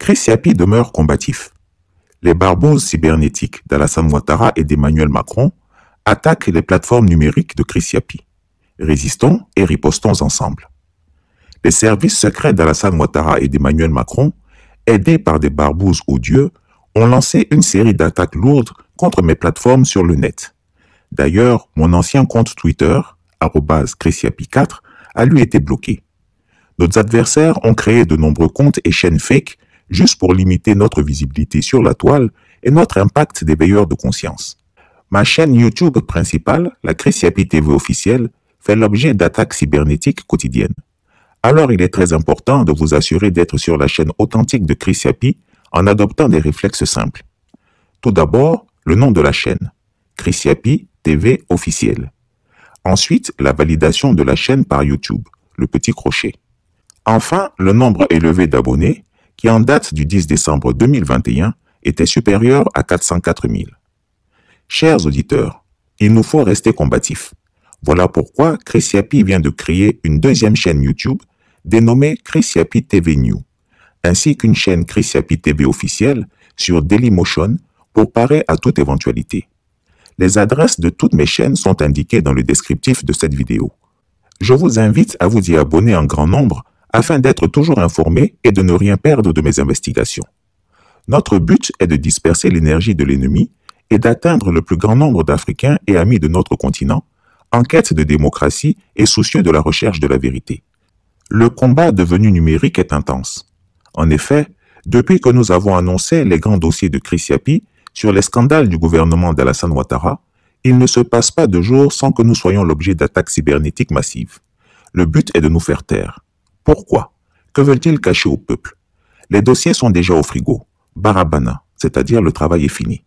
Chris Yapi demeure combatif. Les barbouzes cybernétiques d'Alassane Ouattara et d'Emmanuel Macron attaquent les plateformes numériques de Chris Yapi. Résistons et ripostons ensemble. Les services secrets d'Alassane Ouattara et d'Emmanuel Macron, aidés par des barbouzes odieux, ont lancé une série d'attaques lourdes contre mes plateformes sur le net. D'ailleurs, mon ancien compte Twitter, @ChrisYapi4, a lui été bloqué. Nos adversaires ont créé de nombreux comptes et chaînes fake juste pour limiter notre visibilité sur la toile et notre impact d'éveilleur de conscience. Ma chaîne YouTube principale, la Chris Yapi TV officielle, fait l'objet d'attaques cybernétiques quotidiennes. Alors il est très important de vous assurer d'être sur la chaîne authentique de Chris Yapi en adoptant des réflexes simples. Tout d'abord, le nom de la chaîne, Chris Yapi TV officielle. Ensuite, la validation de la chaîne par YouTube, le petit crochet. Enfin, le nombre élevé d'abonnés, qui en date du 10 décembre 2021 était supérieur à 404 000. Chers auditeurs, il nous faut rester combatifs. Voilà pourquoi Chris Yapi vient de créer une deuxième chaîne YouTube dénommée Chris Yapi TV New, ainsi qu'une chaîne Chris Yapi TV officielle sur Dailymotion pour parer à toute éventualité. Les adresses de toutes mes chaînes sont indiquées dans le descriptif de cette vidéo. Je vous invite à vous y abonner en grand nombre afin d'être toujours informé et de ne rien perdre de mes investigations. Notre but est de disperser l'énergie de l'ennemi et d'atteindre le plus grand nombre d'Africains et amis de notre continent en quête de démocratie et soucieux de la recherche de la vérité. Le combat devenu numérique est intense. En effet, depuis que nous avons annoncé les grands dossiers de Chris Yapi sur les scandales du gouvernement d'Alassane Ouattara, il ne se passe pas de jour sans que nous soyons l'objet d'attaques cybernétiques massives. Le but est de nous faire taire. Pourquoi? Que veulent-ils cacher au peuple? Les dossiers sont déjà au frigo. Barabana, c'est-à-dire le travail est fini.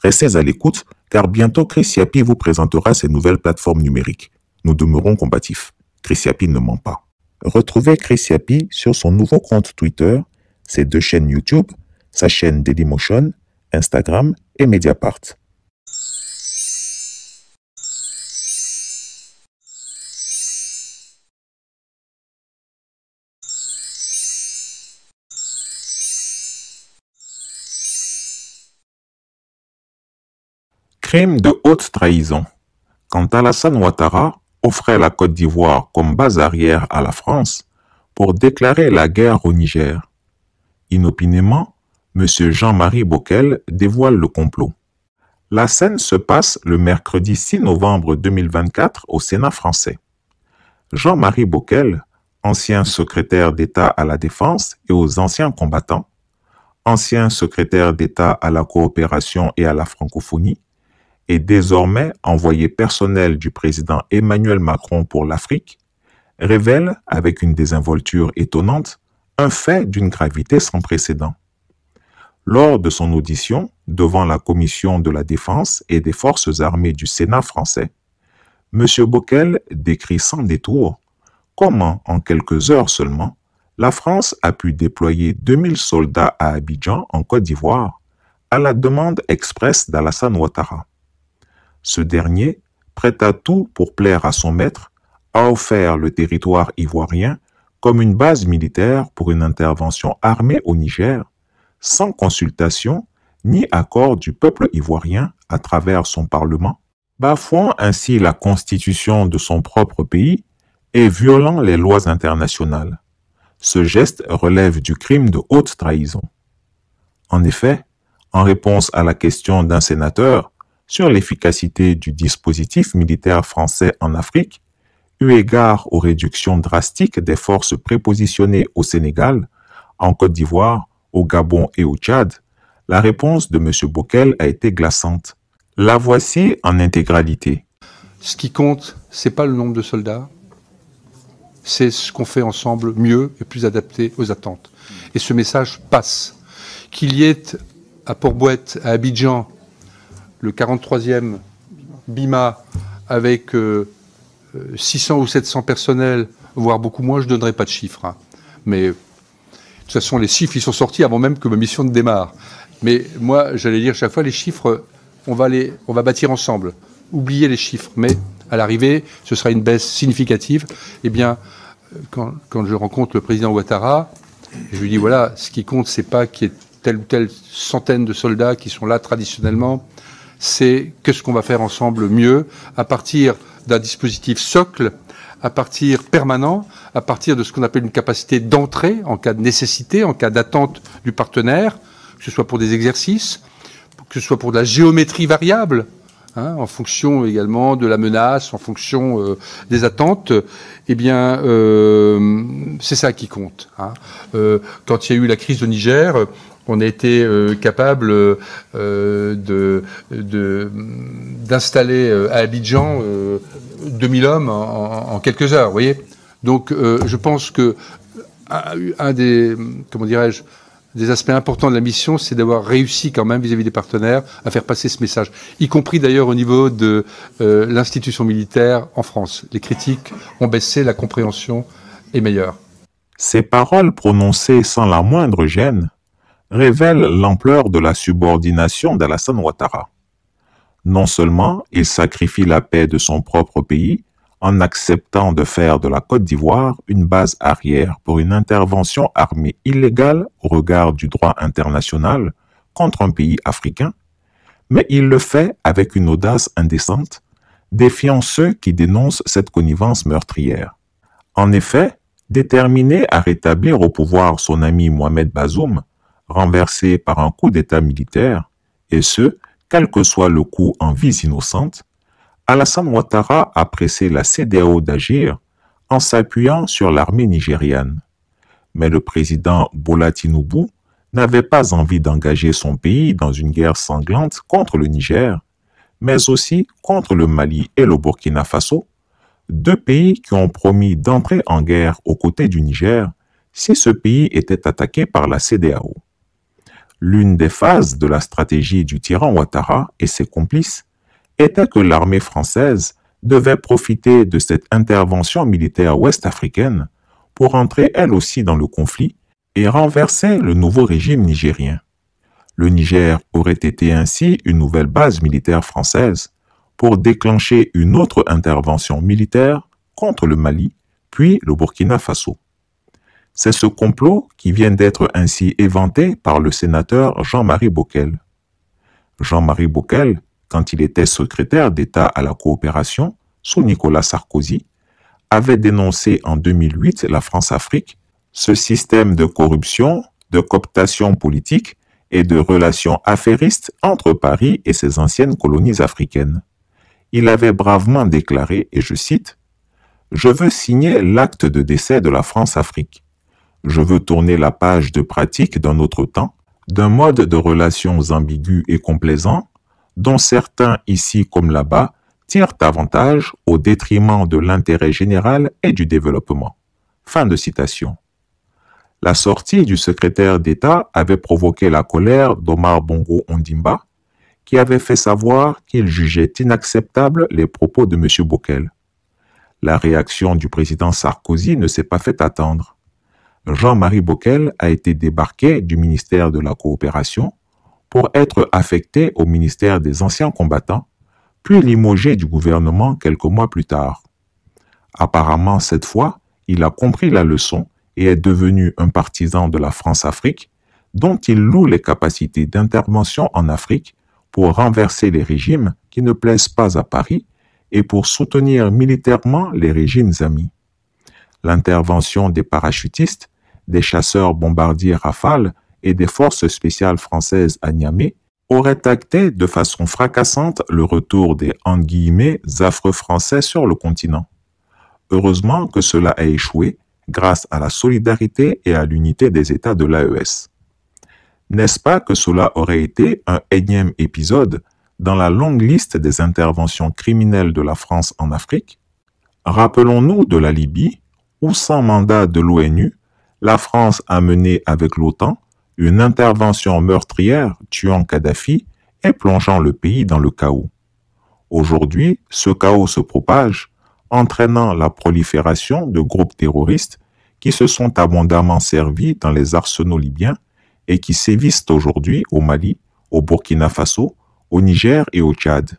Restez à l'écoute, car bientôt Chris Yapi vous présentera ses nouvelles plateformes numériques. Nous demeurons combatifs. Chris Yapi ne ment pas. Retrouvez Chris Yapi sur son nouveau compte Twitter, ses deux chaînes YouTube, sa chaîne Dailymotion, Instagram et Mediapart. Crime de haute trahison. Quand Alassane Ouattara offrait la Côte d'Ivoire comme base arrière à la France pour déclarer la guerre au Niger, inopinément, M. Jean-Marie Bockel dévoile le complot. La scène se passe le mercredi 6 novembre 2024 au Sénat français. Jean-Marie Bockel, ancien secrétaire d'État à la Défense et aux anciens combattants, ancien secrétaire d'État à la coopération et à la francophonie, et désormais envoyé personnel du président Emmanuel Macron pour l'Afrique, révèle, avec une désinvolture étonnante, un fait d'une gravité sans précédent. Lors de son audition devant la Commission de la Défense et des Forces armées du Sénat français, M. Bockel décrit sans détour comment, en quelques heures seulement, la France a pu déployer 2000 soldats à Abidjan, en Côte d'Ivoire, à la demande expresse d'Alassane Ouattara. Ce dernier, prêt à tout pour plaire à son maître, a offert le territoire ivoirien comme une base militaire pour une intervention armée au Niger, sans consultation ni accord du peuple ivoirien à travers son parlement, bafouant ainsi la constitution de son propre pays et violant les lois internationales. Ce geste relève du crime de haute trahison. En effet, en réponse à la question d'un sénateur sur l'efficacité du dispositif militaire français en Afrique, eu égard aux réductions drastiques des forces prépositionnées au Sénégal, en Côte d'Ivoire, au Gabon et au Tchad, la réponse de M. Bockel a été glaçante. La voici en intégralité. Ce qui compte, c'est pas le nombre de soldats, c'est ce qu'on fait ensemble mieux et plus adapté aux attentes. Et ce message passe. Qu'il y ait à Port-Bouët, à Abidjan, le 43e BIMA avec 600 ou 700 personnels, voire beaucoup moins, je ne donnerai pas de chiffres. Hein. Mais de toute façon, les chiffres, ils sont sortis avant même que ma mission ne démarre. Mais moi, j'allais dire chaque fois, les chiffres, on va bâtir ensemble. Oubliez les chiffres. Mais à l'arrivée, ce sera une baisse significative. Eh bien, quand je rencontre le président Ouattara, Et je lui dis, voilà, ce qui compte, c'est pas qu'il y ait telle ou telle centaine de soldats qui sont là traditionnellement, c'est qu'est-ce qu'on va faire ensemble mieux, à partir d'un dispositif socle, à partir permanent, à partir de ce qu'on appelle une capacité d'entrée en cas de nécessité, en cas d'attente du partenaire, que ce soit pour des exercices, que ce soit pour de la géométrie variable, en fonction également de la menace, en fonction des attentes, eh bien, c'est ça qui compte. Quand il y a eu la crise au Niger, on a été capable d'installer à Abidjan 2000 hommes en quelques heures, vous voyez. Donc, je pense que un des, comment dirais-je, des aspects importants de la mission, c'est d'avoir réussi quand même vis-à-vis des partenaires à faire passer ce message, y compris d'ailleurs au niveau de l'institution militaire en France. Les critiques ont baissé, la compréhension est meilleure. Ces paroles prononcées sans la moindre gêne révèlent l'ampleur de la subordination d'Alassane Ouattara. Non seulement il sacrifie la paix de son propre pays en acceptant de faire de la Côte d'Ivoire une base arrière pour une intervention armée illégale au regard du droit international contre un pays africain, mais il le fait avec une audace indécente, défiant ceux qui dénoncent cette connivence meurtrière. En effet, déterminé à rétablir au pouvoir son ami Mohamed Bazoum, renversé par un coup d'État militaire, et ce, quel que soit le coup en vies innocentes, Alassane Ouattara a pressé la CEDEAO d'agir en s'appuyant sur l'armée nigériane. Mais le président Bola Tinubu n'avait pas envie d'engager son pays dans une guerre sanglante contre le Niger, mais aussi contre le Mali et le Burkina Faso, deux pays qui ont promis d'entrer en guerre aux côtés du Niger si ce pays était attaqué par la CEDEAO. L'une des phases de la stratégie du tyran Ouattara et ses complices était que l'armée française devait profiter de cette intervention militaire ouest-africaine pour entrer elle aussi dans le conflit et renverser le nouveau régime nigérien. Le Niger aurait été ainsi une nouvelle base militaire française pour déclencher une autre intervention militaire contre le Mali, puis le Burkina Faso. C'est ce complot qui vient d'être ainsi éventé par le sénateur Jean-Marie Bockel. Jean-Marie Bockel, quand il était secrétaire d'État à la coopération sous Nicolas Sarkozy, avait dénoncé en 2008 la France-Afrique, ce système de corruption, de cooptation politique et de relations affairistes entre Paris et ses anciennes colonies africaines. Il avait bravement déclaré, et je cite, « Je veux signer l'acte de décès de la France-Afrique. Je veux tourner la page de pratique d'un autre temps, d'un mode de relations ambigu et complaisant, dont certains ici comme là-bas tirent avantage au détriment de l'intérêt général et du développement. » Fin de citation. La sortie du secrétaire d'État avait provoqué la colère d'Omar Bongo Ondimba, qui avait fait savoir qu'il jugeait inacceptables les propos de M. Bockel. La réaction du président Sarkozy ne s'est pas fait attendre. Jean-Marie Bockel a été débarqué du ministère de la Coopération pour être affecté au ministère des Anciens Combattants, puis limogé du gouvernement quelques mois plus tard. Apparemment, cette fois, il a compris la leçon et est devenu un partisan de la France-Afrique, dont il loue les capacités d'intervention en Afrique pour renverser les régimes qui ne plaisent pas à Paris et pour soutenir militairement les régimes amis. L'intervention des parachutistes, des chasseurs bombardiers Rafale et des forces spéciales françaises à Niamey aurait acté de façon fracassante le retour des « affreux français » sur le continent. Heureusement que cela a échoué grâce à la solidarité et à l'unité des États de l'AES. N'est-ce pas que cela aurait été un énième épisode dans la longue liste des interventions criminelles de la France en Afrique? Rappelons-nous de la Libye, où sans mandat de l'ONU, la France a mené avec l'OTAN une intervention meurtrière tuant Kadhafi et plongeant le pays dans le chaos. Aujourd'hui, ce chaos se propage, entraînant la prolifération de groupes terroristes qui se sont abondamment servis dans les arsenaux libyens et qui sévissent aujourd'hui au Mali, au Burkina Faso, au Niger et au Tchad.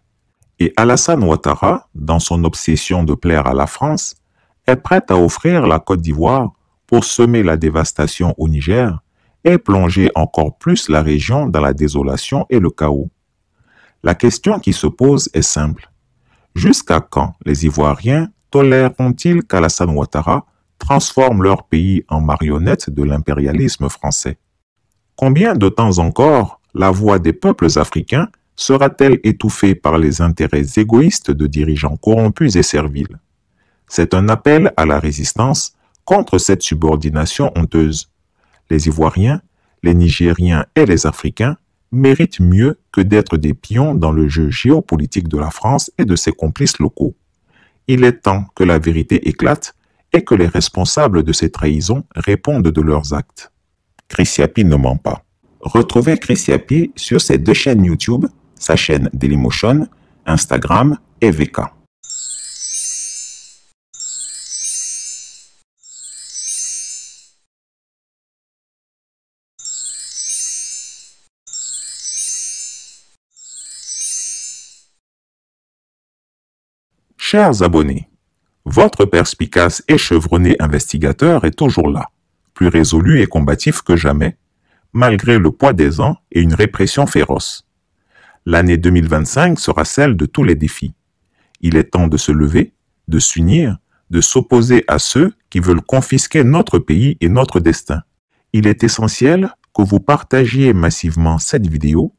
Et Alassane Ouattara, dans son obsession de plaire à la France, est prêt à offrir la Côte d'Ivoire pour semer la dévastation au Niger et plonger encore plus la région dans la désolation et le chaos. La question qui se pose est simple. Jusqu'à quand les Ivoiriens toléreront-ils qu'Alassane Ouattara transforme leur pays en marionnette de l'impérialisme français? Combien de temps encore la voix des peuples africains sera-t-elle étouffée par les intérêts égoïstes de dirigeants corrompus et serviles? C'est un appel à la résistance contre cette subordination honteuse. Les Ivoiriens, les Nigériens et les Africains méritent mieux que d'être des pions dans le jeu géopolitique de la France et de ses complices locaux. Il est temps que la vérité éclate et que les responsables de ces trahisons répondent de leurs actes. Chris Yapi ne ment pas. Retrouvez Chris Yapi sur ses 2 chaînes YouTube, sa chaîne Dailymotion, Instagram et VK. Chers abonnés, votre perspicace et chevronné investigateur est toujours là, plus résolu et combatif que jamais, malgré le poids des ans et une répression féroce. L'année 2025 sera celle de tous les défis. Il est temps de se lever, de s'unir, de s'opposer à ceux qui veulent confisquer notre pays et notre destin. Il est essentiel que vous partagiez massivement cette vidéo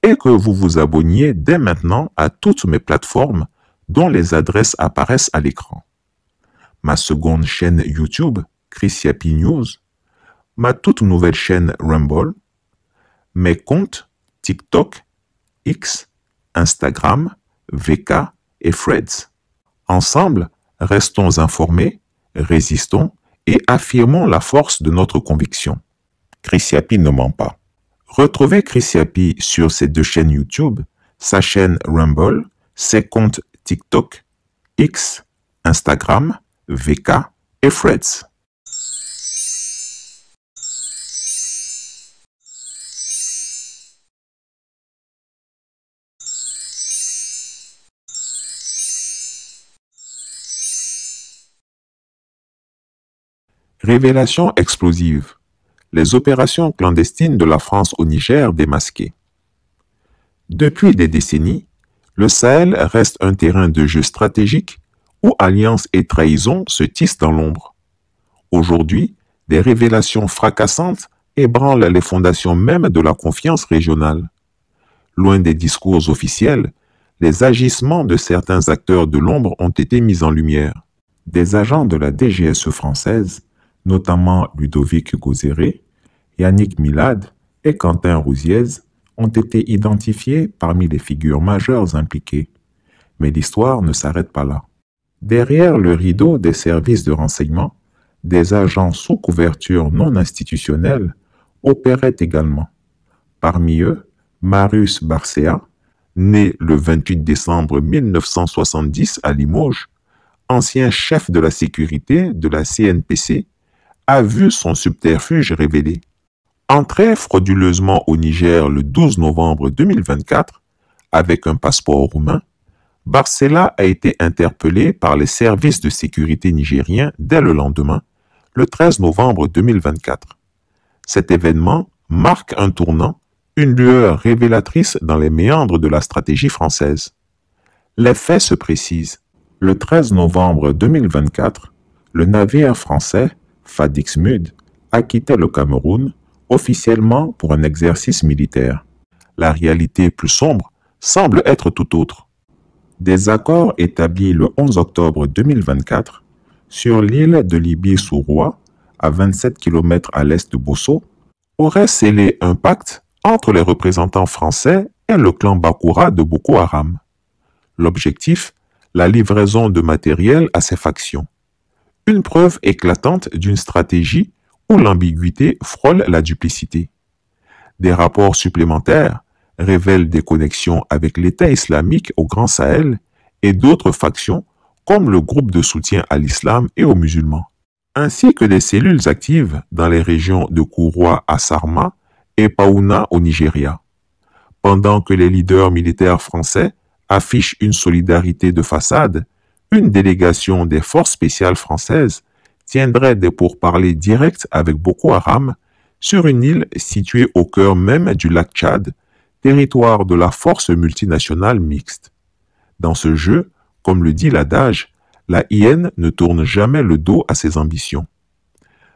et que vous vous abonniez dès maintenant à toutes mes plateformes dont les adresses apparaissent à l'écran. Ma seconde chaîne YouTube, Chris Yapi News, ma toute nouvelle chaîne Rumble, mes comptes TikTok, X, Instagram, VK et Threads. Ensemble, restons informés, résistons et affirmons la force de notre conviction. Chris Yapi ne ment pas. Retrouvez Chris Yapi sur ses 2 chaînes YouTube, sa chaîne Rumble, ses comptes TikTok, X, Instagram, VK et Threads. Révélation explosive. Les opérations clandestines de la France au Niger démasquées. Depuis des décennies, le Sahel reste un terrain de jeu stratégique où alliances et trahisons se tissent dans l'ombre. Aujourd'hui, des révélations fracassantes ébranlent les fondations même de la confiance régionale. Loin des discours officiels, les agissements de certains acteurs de l'ombre ont été mis en lumière. Des agents de la DGSE française, notamment Ludovic Gozéré, Yannick Milad et Quentin Rouziez, ont été identifiés parmi les figures majeures impliquées. Mais l'histoire ne s'arrête pas là. Derrière le rideau des services de renseignement, des agents sous couverture non institutionnelle opéraient également. Parmi eux, Marius Barcea, né le 28 décembre 1970 à Limoges, ancien chef de la sécurité de la CNPC, a vu son subterfuge révélé. Entré frauduleusement au Niger le 12 novembre 2024 avec un passeport roumain, Barcela a été interpellé par les services de sécurité nigériens dès le lendemain, le 13 novembre 2024. Cet événement marque un tournant, une lueur révélatrice dans les méandres de la stratégie française. Les faits se précisent. Le 13 novembre 2024, le navire français Fadix Mud a quitté le Cameroun officiellement pour un exercice militaire. La réalité plus sombre semble être tout autre. Des accords établis le 11 octobre 2024 sur l'île de Libye-sous-Roi, à 27 km à l'est de Bosso, auraient scellé un pacte entre les représentants français et le clan Bakura de Boko Haram. L'objectif, la livraison de matériel à ces factions. Une preuve éclatante d'une stratégie où l'ambiguïté frôle la duplicité. Des rapports supplémentaires révèlent des connexions avec l'État islamique au Grand Sahel et d'autres factions comme le groupe de soutien à l'islam et aux musulmans, ainsi que des cellules actives dans les régions de Kouroua à Sarma et Paouna au Nigeria. Pendant que les leaders militaires français affichent une solidarité de façade, une délégation des forces spéciales françaises tiendrait des pourparlers directs avec Boko Haram sur une île située au cœur même du lac Tchad, territoire de la force multinationale mixte. Dans ce jeu, comme le dit l'adage, la hyène ne tourne jamais le dos à ses ambitions.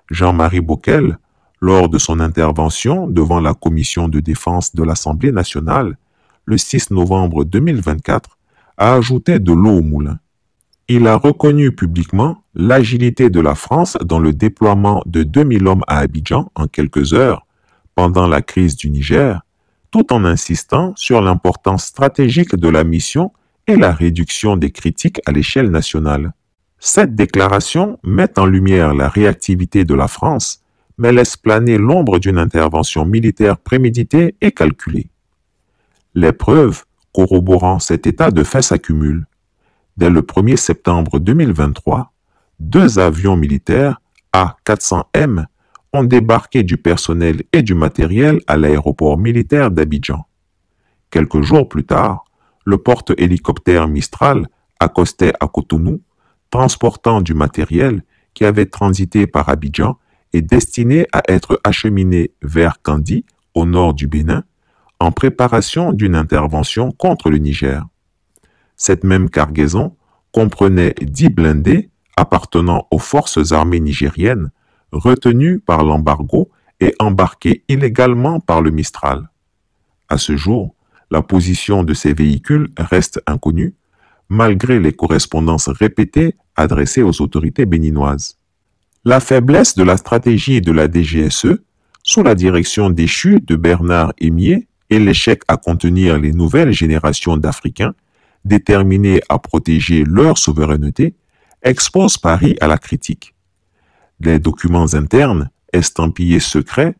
Jean-Marie Bockel, lors de son intervention devant la commission de défense de l'Assemblée nationale, le 6 novembre 2024, a ajouté de l'eau au moulin. Il a reconnu publiquement l'agilité de la France dans le déploiement de 2000 hommes à Abidjan en quelques heures, pendant la crise du Niger, tout en insistant sur l'importance stratégique de la mission et la réduction des critiques à l'échelle nationale. Cette déclaration met en lumière la réactivité de la France, mais laisse planer l'ombre d'une intervention militaire préméditée et calculée. Les preuves corroborant cet état de fait s'accumulent. Dès le 1er septembre 2023, 2 avions militaires A400M ont débarqué du personnel et du matériel à l'aéroport militaire d'Abidjan. Quelques jours plus tard, le porte-hélicoptère Mistral accostait à Cotonou, transportant du matériel qui avait transité par Abidjan et destiné à être acheminé vers Kandi, au nord du Bénin, en préparation d'une intervention contre le Niger. Cette même cargaison comprenait 10 blindés appartenant aux forces armées nigériennes, retenus par l'embargo et embarqués illégalement par le Mistral. À ce jour, la position de ces véhicules reste inconnue, malgré les correspondances répétées adressées aux autorités béninoises. La faiblesse de la stratégie de la DGSE, sous la direction déchue de Bernard Hémier, et l'échec à contenir les nouvelles générations d'Africains, déterminés à protéger leur souveraineté, expose Paris à la critique. Les documents internes, estampillés secrets,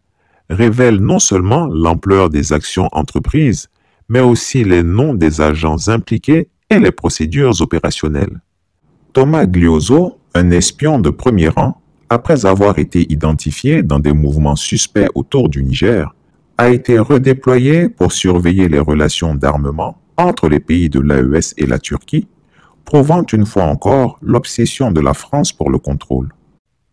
révèlent non seulement l'ampleur des actions entreprises, mais aussi les noms des agents impliqués et les procédures opérationnelles. Thomas Glioso, un espion de premier rang, après avoir été identifié dans des mouvements suspects autour du Niger, a été redéployé pour surveiller les relations d'armement entre les pays de l'AES et la Turquie, prouvant une fois encore l'obsession de la France pour le contrôle.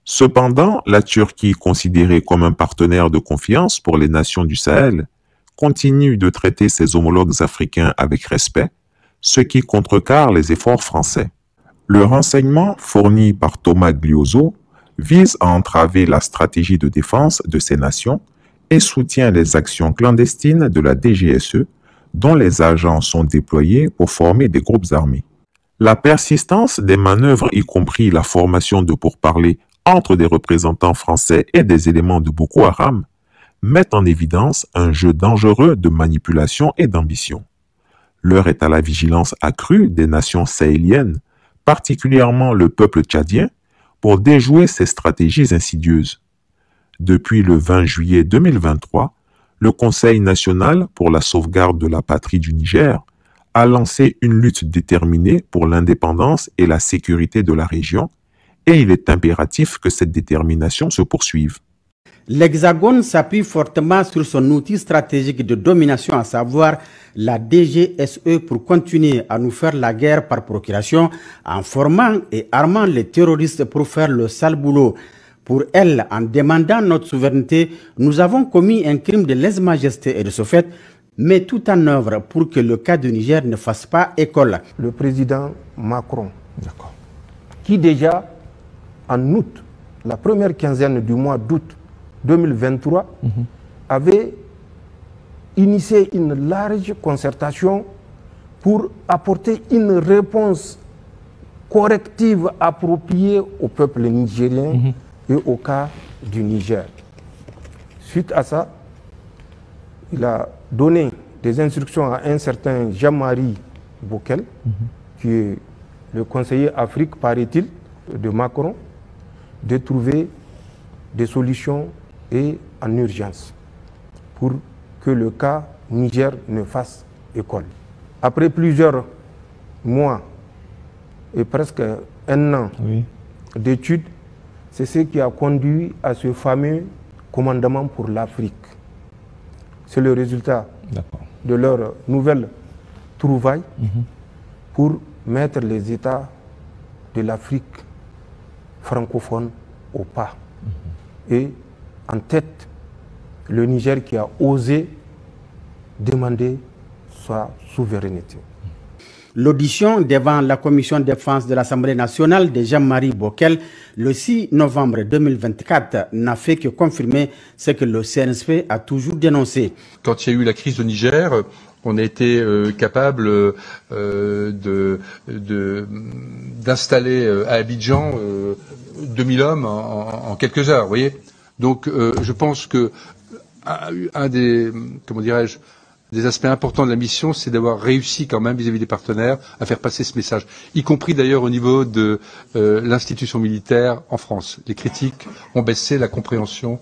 Cependant, la Turquie, considérée comme un partenaire de confiance pour les nations du Sahel, continue de traiter ses homologues africains avec respect, ce qui contrecarre les efforts français. Le renseignement fourni par Thomas Glioso vise à entraver la stratégie de défense de ces nations et soutient les actions clandestines de la DGSE, dont les agents sont déployés pour former des groupes armés. La persistance des manœuvres, y compris la formation de pourparlers entre des représentants français et des éléments de Boko Haram, met en évidence un jeu dangereux de manipulation et d'ambition. L'heure est à la vigilance accrue des nations sahéliennes, particulièrement le peuple tchadien, pour déjouer ces stratégies insidieuses. Depuis le 20 juillet 2023, le Conseil national pour la sauvegarde de la patrie du Niger a lancé une lutte déterminée pour l'indépendance et la sécurité de la région, et il est impératif que cette détermination se poursuive. L'Hexagone s'appuie fortement sur son outil stratégique de domination, à savoir la DGSE, pour continuer à nous faire la guerre par procuration en formant et armant les terroristes pour faire le sale boulot. Pour elle, en demandant notre souveraineté, nous avons commis un crime de lèse-majesté et de ce fait, met tout en œuvre pour que le cas du Niger ne fasse pas école. Le président Macron, qui déjà en août, la première quinzaine du mois d'août 2023, avait initié une large concertation pour apporter une réponse corrective appropriée au peuple nigérien et au cas du Niger. Suite à ça, il a donné des instructions à un certain Jean-Marie Bockel, qui est le conseiller Afrique, paraît-il, de Macron, de trouver des solutions et en urgence pour que le cas Niger ne fasse école. Après plusieurs mois et presque un an d'études, c'est ce qui a conduit à ce fameux commandement pour l'Afrique. C'est le résultat de leur nouvelle trouvaille pour mettre les États de l'Afrique francophone au pas. Et en tête, le Niger qui a osé demander sa souveraineté. L'audition devant la commission de défense de l'Assemblée nationale de Jean-Marie Bockel le 6 novembre 2024 n'a fait que confirmer ce que le CNSP a toujours dénoncé. Quand il y a eu la crise au Niger, on a été capable d'installer à Abidjan 2000 hommes en quelques heures, vous voyez. Donc je pense que un des, comment dirais-je, des aspects importants de la mission, c'est d'avoir réussi quand même vis-à-vis des partenaires à faire passer ce message, y compris d'ailleurs au niveau de l'institution militaire en France. Les critiques ont baissé, la compréhension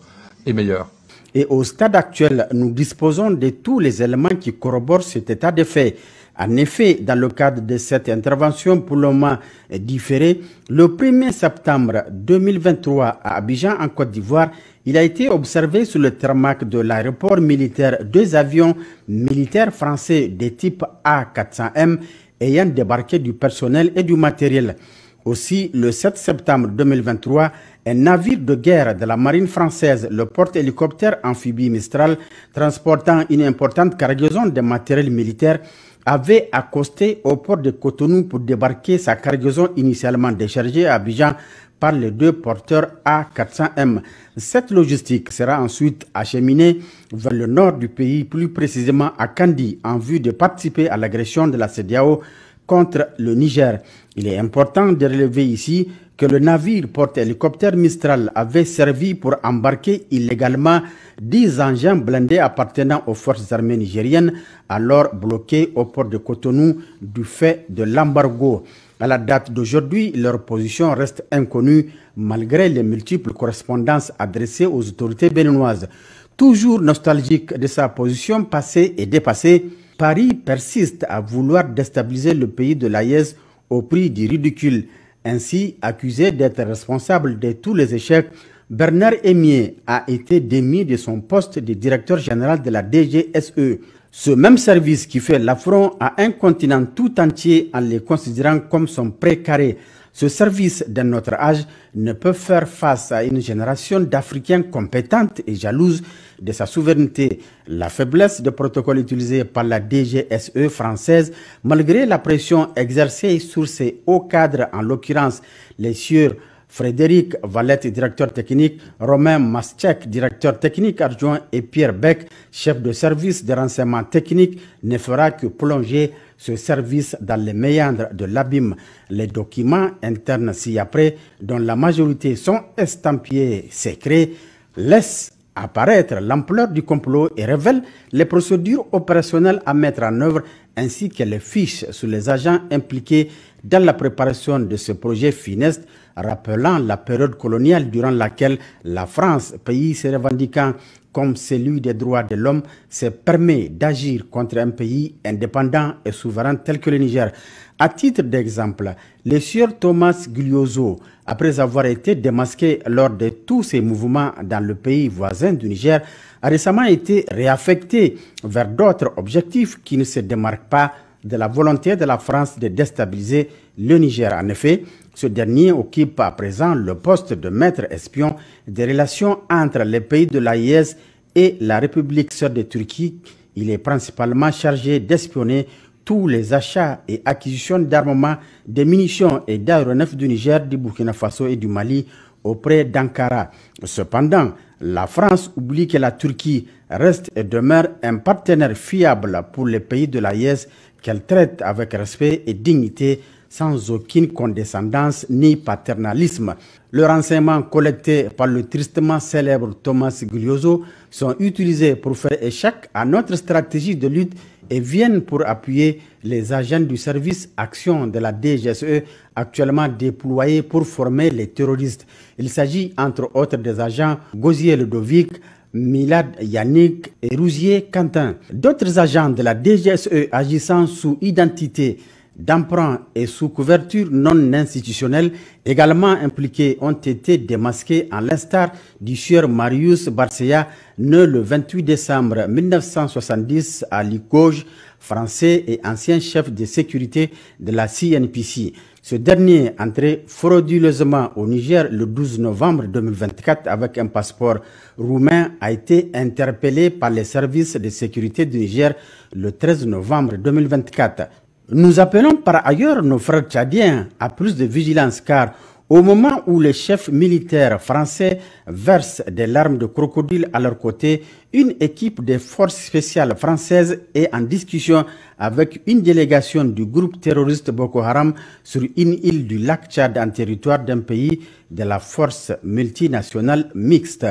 est meilleure. Et au stade actuel, nous disposons de tous les éléments qui corroborent cet état de fait. En effet, dans le cadre de cette intervention pour le moment différée, le 1er septembre 2023 à Abidjan, en Côte d'Ivoire, il a été observé sur le tarmac de l'aéroport militaire 2 avions militaires français de type A400M ayant débarqué du personnel et du matériel. Aussi, le 7 septembre 2023, un navire de guerre de la marine française, le porte-hélicoptère amphibie Mistral, transportant une importante cargaison de matériel militaire, avait accosté au port de Cotonou pour débarquer sa cargaison initialement déchargée à Abidjan par les 2 porteurs A400M. Cette logistique sera ensuite acheminée vers le nord du pays, plus précisément à Kandi, en vue de participer à l'agression de la CEDEAO contre le Niger. Il est important de relever ici que le navire porte-hélicoptère Mistral avait servi pour embarquer illégalement 10 engins blindés appartenant aux forces armées nigériennes, alors bloqués au port de Cotonou du fait de l'embargo. À la date d'aujourd'hui, leur position reste inconnue malgré les multiples correspondances adressées aux autorités béninoises. Toujours nostalgique de sa position passée et dépassée, Paris persiste à vouloir déstabiliser le pays de l'AES au prix du ridicule. Ainsi, accusé d'être responsable de tous les échecs, Bernard Emié a été démis de son poste de directeur général de la DGSE. Ce même service qui fait l'affront à un continent tout entier en les considérant comme son précaré. Ce service d'un notre âge ne peut faire face à une génération d'Africains compétentes et jalouses de sa souveraineté. La faiblesse des protocoles utilisés par la DGSE française, malgré la pression exercée sur ses hauts cadres, en l'occurrence les sieurs Frédéric Valette, directeur technique, Romain Maschek, directeur technique adjoint et Pierre Beck, chef de service de renseignement technique, ne fera que plonger ce service dans les méandres de l'abîme. Les documents internes ci-après, dont la majorité sont estampillés secrets, laissent apparaître l'ampleur du complot et révèlent les procédures opérationnelles à mettre en œuvre ainsi que les fiches sur les agents impliqués dans la préparation de ce projet funeste, rappelant la période coloniale durant laquelle la France, pays se revendiquant comme celui des droits de l'homme, se permet d'agir contre un pays indépendant et souverain tel que le Niger. À titre d'exemple, le sieur Thomas Guglioso, après avoir été démasqué lors de tous ses mouvements dans le pays voisin du Niger, a récemment été réaffecté vers d'autres objectifs qui ne se démarquent pas de la volonté de la France de déstabiliser le Niger. En effet, ce dernier occupe à présent le poste de maître espion des relations entre les pays de l'AES et la République sœur de Turquie. Il est principalement chargé d'espionner tous les achats et acquisitions d'armements, de munitions et d'aéronefs du Niger, du Burkina Faso et du Mali auprès d'Ankara. Cependant, la France oublie que la Turquie reste et demeure un partenaire fiable pour les pays de l'AES qu'elle traite avec respect et dignité, sans aucune condescendance ni paternalisme. Le renseignement collecté par le tristement célèbre Thomas Guglioso sont utilisés pour faire échec à notre stratégie de lutte et viennent pour appuyer les agents du service action de la DGSE actuellement déployés pour former les terroristes. Il s'agit entre autres des agents Gosier Ludovic, Milad Yannick et Rousier Quentin. D'autres agents de la DGSE agissant sous identité d'emprunt et sous couverture non institutionnelle également impliqués ont été démasqués en l'instar du sieur Marius Barcea, né le 28 décembre 1970 à Limoges, français et ancien chef de sécurité de la CNPC. Ce dernier entré frauduleusement au Niger le 12 novembre 2024 avec un passeport roumain a été interpellé par les services de sécurité du Niger le 13 novembre 2024. Nous appelons par ailleurs nos frères tchadiens à plus de vigilance car au moment où les chefs militaires français versent des larmes de crocodile à leur côté, une équipe des forces spéciales françaises est en discussion avec une délégation du groupe terroriste Boko Haram sur une île du lac Tchad en territoire d'un pays de la force multinationale mixte.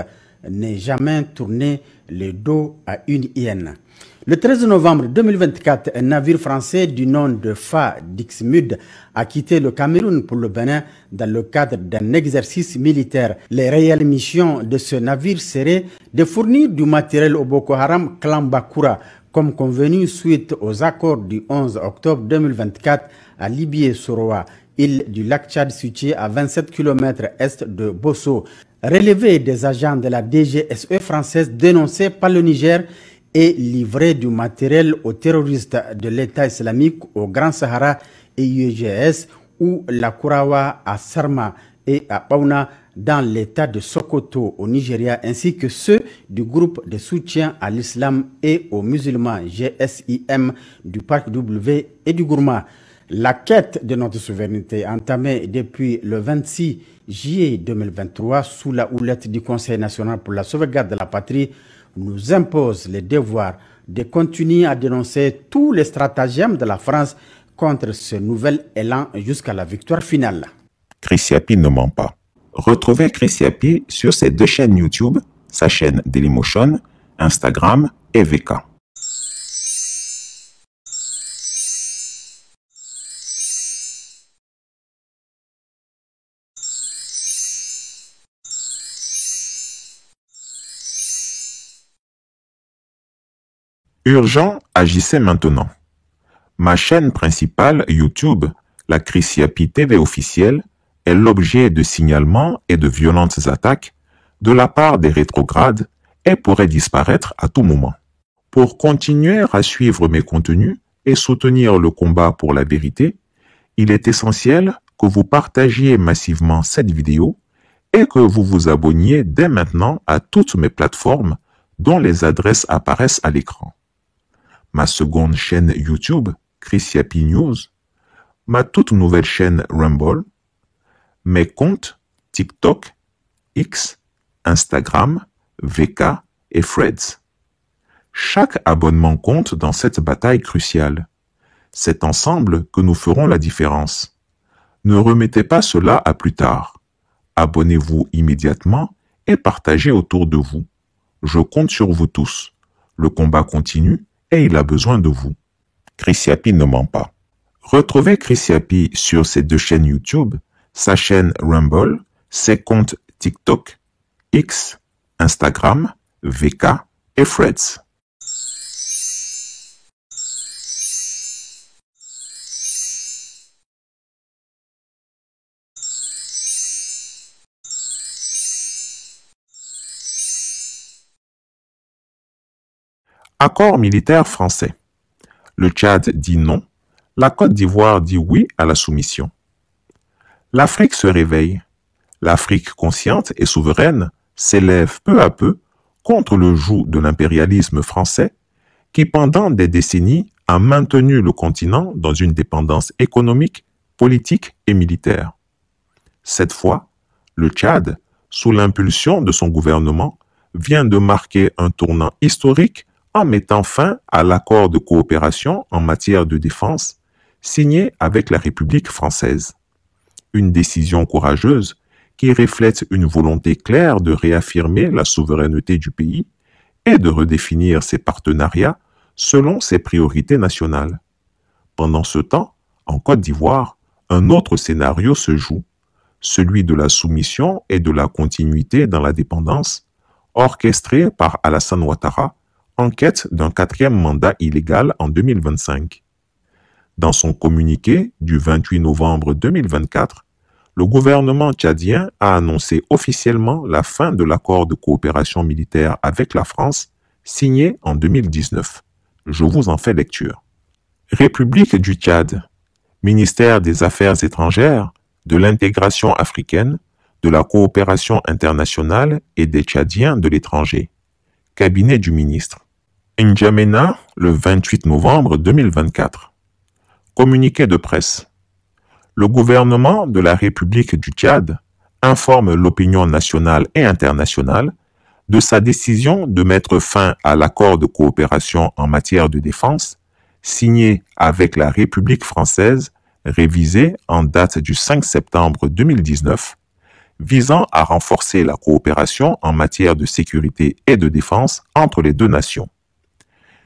N'est jamais tourné le dos à une hyène. Le 13 novembre 2024, un navire français du nom de Fa Dixmude a quitté le Cameroun pour le Bénin dans le cadre d'un exercice militaire. Les réelles missions de ce navire seraient de fournir du matériel au Boko Haram clan Bakura, comme convenu suite aux accords du 11 octobre 2024 à Libié-Soroa, île du lac Tchad située à 27 km est de Bosso. Relevé des agents de la DGSE française dénoncés par le Niger et livré du matériel aux terroristes de l'État islamique au Grand Sahara et UGS ou la Kourawa à Sarma et à Bauna dans l'État de Sokoto au Nigeria ainsi que ceux du groupe de soutien à l'islam et aux musulmans GSIM du Parc W et du Gourma. La quête de notre souveraineté entamée depuis le 26 juillet 2023 sous la houlette du Conseil national pour la sauvegarde de la patrie nous impose le devoir de continuer à dénoncer tous les stratagèmes de la France contre ce nouvel élan jusqu'à la victoire finale. Chris Yapi ne ment pas. Retrouvez Chris Yapi sur ses deux chaînes YouTube, sa chaîne Dailymotion, Instagram et VK. Urgent, agissez maintenant. Ma chaîne principale YouTube, la Chris Yapi TV officielle, est l'objet de signalements et de violentes attaques de la part des rétrogrades et pourrait disparaître à tout moment. Pour continuer à suivre mes contenus et soutenir le combat pour la vérité, il est essentiel que vous partagiez massivement cette vidéo et que vous vous abonniez dès maintenant à toutes mes plateformes dont les adresses apparaissent à l'écran. Ma seconde chaîne YouTube, Chris Yapi News, ma toute nouvelle chaîne Rumble, mes comptes TikTok, X, Instagram, VK et Threads. Chaque abonnement compte dans cette bataille cruciale. C'est ensemble que nous ferons la différence. Ne remettez pas cela à plus tard. Abonnez-vous immédiatement et partagez autour de vous. Je compte sur vous tous. Le combat continue et il a besoin de vous. Chris Yapi ne ment pas. Retrouvez Chris Yapi sur ses deux chaînes YouTube, sa chaîne Rumble, ses comptes TikTok, X, Instagram, VK et Threads. Accord militaire français. Le Tchad dit non, la Côte d'Ivoire dit oui à la soumission. L'Afrique se réveille. L'Afrique consciente et souveraine s'élève peu à peu contre le joug de l'impérialisme français qui pendant des décennies a maintenu le continent dans une dépendance économique, politique et militaire. Cette fois, le Tchad, sous l'impulsion de son gouvernement, vient de marquer un tournant historique en mettant fin à l'accord de coopération en matière de défense signé avec la République française. Une décision courageuse qui reflète une volonté claire de réaffirmer la souveraineté du pays et de redéfinir ses partenariats selon ses priorités nationales. Pendant ce temps, en Côte d'Ivoire, un autre scénario se joue, celui de la soumission et de la continuité dans la dépendance, orchestré par Alassane Ouattara, en quête d'un quatrième mandat illégal en 2025. Dans son communiqué du 28 novembre 2024, le gouvernement tchadien a annoncé officiellement la fin de l'accord de coopération militaire avec la France signé en 2019. Je vous en fais lecture. République du Tchad. ministère des Affaires étrangères, de l'intégration africaine, de la coopération internationale et des Tchadiens de l'étranger. Cabinet du ministre. N'Djamena, le 28 novembre 2024. Communiqué de presse. Le gouvernement de la République du Tchad informe l'opinion nationale et internationale de sa décision de mettre fin à l'accord de coopération en matière de défense signé avec la République française, révisé en date du 5 septembre 2019, visant à renforcer la coopération en matière de sécurité et de défense entre les deux nations.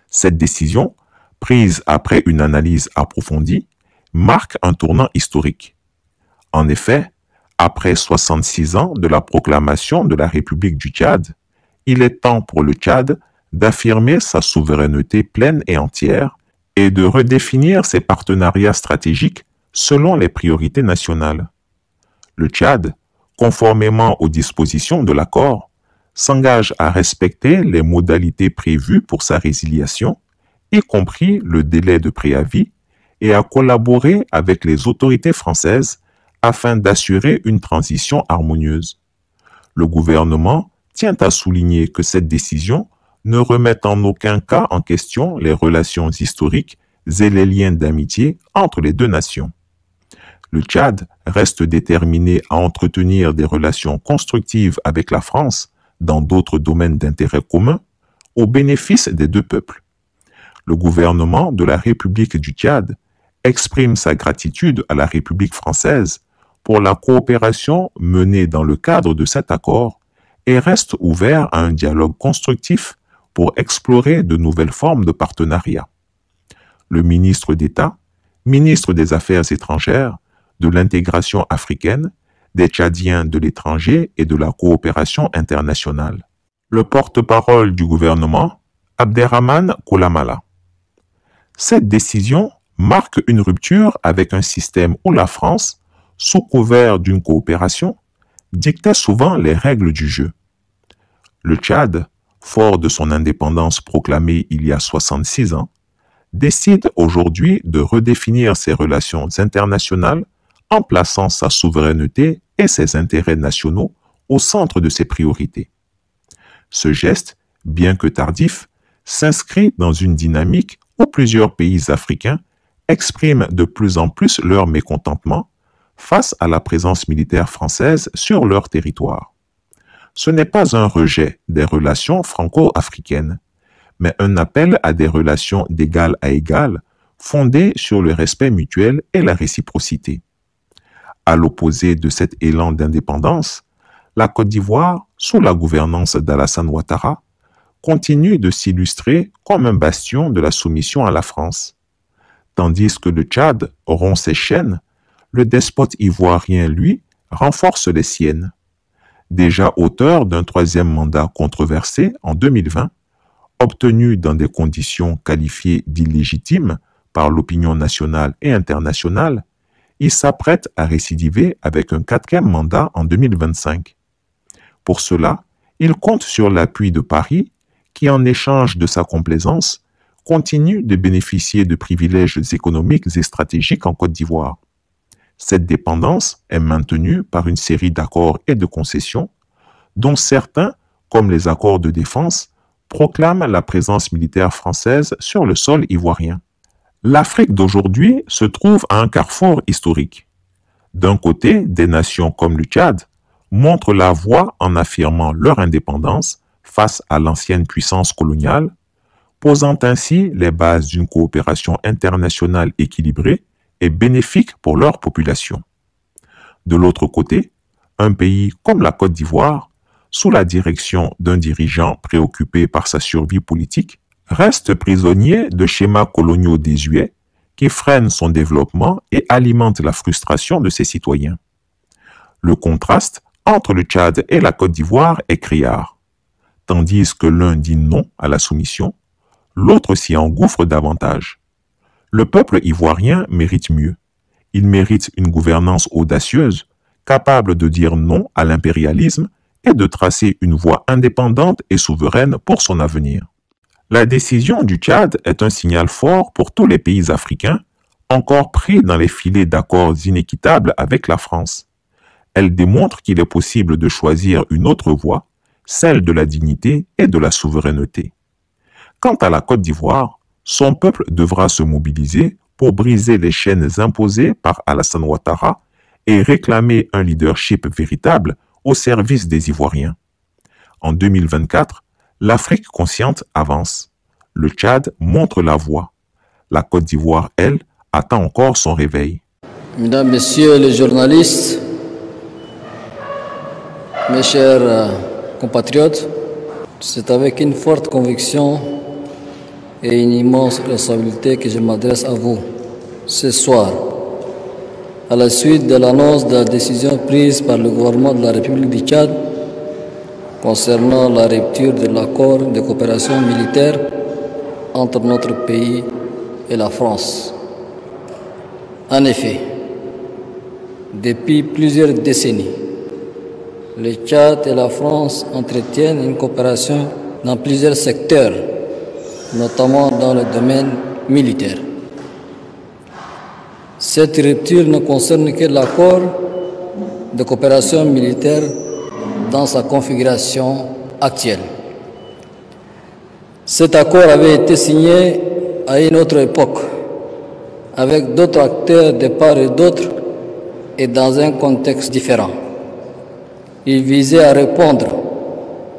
Cette décision, prise après une analyse approfondie, marque un tournant historique. En effet, après 66 ans de la proclamation de la République du Tchad, il est temps pour le Tchad d'affirmer sa souveraineté pleine et entière et de redéfinir ses partenariats stratégiques selon les priorités nationales. Le Tchad, conformément aux dispositions de l'accord, s'engage à respecter les modalités prévues pour sa résiliation, y compris le délai de préavis, et à collaborer avec les autorités françaises afin d'assurer une transition harmonieuse. Le gouvernement tient à souligner que cette décision ne remet en aucun cas en question les relations historiques et les liens d'amitié entre les deux nations. Le Tchad reste déterminé à entretenir des relations constructives avec la France dans d'autres domaines d'intérêt commun, au bénéfice des deux peuples. Le gouvernement de la République du Tchad exprime sa gratitude à la République française pour la coopération menée dans le cadre de cet accord et reste ouvert à un dialogue constructif pour explorer de nouvelles formes de partenariat. Le ministre d'État, ministre des Affaires étrangères, de l'intégration africaine, des Tchadiens de l'étranger et de la coopération internationale. Le porte-parole du gouvernement, Abderrahmane Koulamala. Cette décision marque une rupture avec un système où la France, sous couvert d'une coopération, dictait souvent les règles du jeu. Le Tchad, fort de son indépendance proclamée il y a 66 ans, décide aujourd'hui de redéfinir ses relations internationales en plaçant sa souveraineté et ses intérêts nationaux au centre de ses priorités. Ce geste, bien que tardif, s'inscrit dans une dynamique où plusieurs pays africains expriment de plus en plus leur mécontentement face à la présence militaire française sur leur territoire. Ce n'est pas un rejet des relations franco-africaines, mais un appel à des relations d'égal à égal fondées sur le respect mutuel et la réciprocité. À l'opposé de cet élan d'indépendance, la Côte d'Ivoire, sous la gouvernance d'Alassane Ouattara, continue de s'illustrer comme un bastion de la soumission à la France. Tandis que le Tchad rompt ses chaînes, le despote ivoirien, lui, renforce les siennes. Déjà auteur d'un troisième mandat controversé en 2020, obtenu dans des conditions qualifiées d'illégitimes par l'opinion nationale et internationale, il s'apprête à récidiver avec un quatrième mandat en 2025. Pour cela, il compte sur l'appui de Paris, qui en échange de sa complaisance, continue de bénéficier de privilèges économiques et stratégiques en Côte d'Ivoire. Cette dépendance est maintenue par une série d'accords et de concessions, dont certains, comme les accords de défense, proclament la présence militaire française sur le sol ivoirien. L'Afrique d'aujourd'hui se trouve à un carrefour historique. D'un côté, des nations comme le Tchad montrent la voie en affirmant leur indépendance face à l'ancienne puissance coloniale, posant ainsi les bases d'une coopération internationale équilibrée et bénéfique pour leur population. De l'autre côté, un pays comme la Côte d'Ivoire, sous la direction d'un dirigeant préoccupé par sa survie politique, reste prisonnier de schémas coloniaux désuets qui freinent son développement et alimentent la frustration de ses citoyens. Le contraste entre le Tchad et la Côte d'Ivoire est criard. Tandis que l'un dit non à la soumission, l'autre s'y engouffre davantage. Le peuple ivoirien mérite mieux. Il mérite une gouvernance audacieuse, capable de dire non à l'impérialisme et de tracer une voie indépendante et souveraine pour son avenir. La décision du Tchad est un signal fort pour tous les pays africains, encore pris dans les filets d'accords inéquitables avec la France. Elle démontre qu'il est possible de choisir une autre voie, celle de la dignité et de la souveraineté. Quant à la Côte d'Ivoire, son peuple devra se mobiliser pour briser les chaînes imposées par Alassane Ouattara et réclamer un leadership véritable au service des Ivoiriens. En 2024, l'Afrique consciente avance. Le Tchad montre la voie. La Côte d'Ivoire, elle, attend encore son réveil. Mesdames, Messieurs les journalistes, mes chers compatriotes, c'est avec une forte conviction et une immense responsabilité que je m'adresse à vous ce soir, à la suite de l'annonce de la décision prise par le gouvernement de la République du Tchad concernant la rupture de l'accord de coopération militaire entre notre pays et la France. En effet, depuis plusieurs décennies, le Tchad et la France entretiennent une coopération dans plusieurs secteurs, notamment dans le domaine militaire. Cette rupture ne concerne que l'accord de coopération militaire dans sa configuration actuelle. Cet accord avait été signé à une autre époque, avec d'autres acteurs de part et d'autre et dans un contexte différent. Il visait à répondre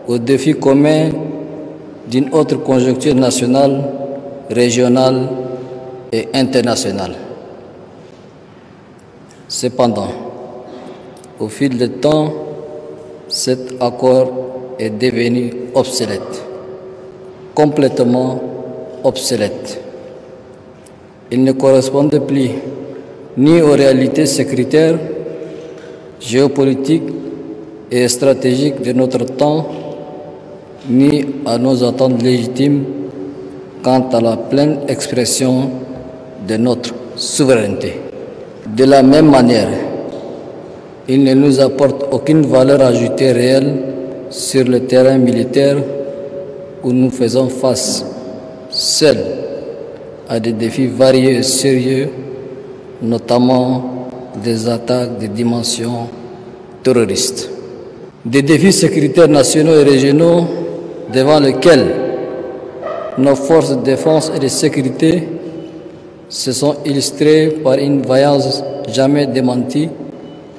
aux défis communs d'une autre conjoncture nationale, régionale et internationale. Cependant, au fil du temps, cet accord est devenu obsolète, complètement obsolète. Il ne correspondait plus ni aux réalités sécuritaires, géopolitiques et stratégiques de notre temps, ni à nos attentes légitimes quant à la pleine expression de notre souveraineté. De la même manière, il ne nous apporte aucune valeur ajoutée réelle sur le terrain militaire où nous faisons face seuls à des défis variés et sérieux, notamment des attaques de dimension terroriste. Des défis sécuritaires nationaux et régionaux devant lesquels nos forces de défense et de sécurité se sont illustrées par une vaillance jamais démentie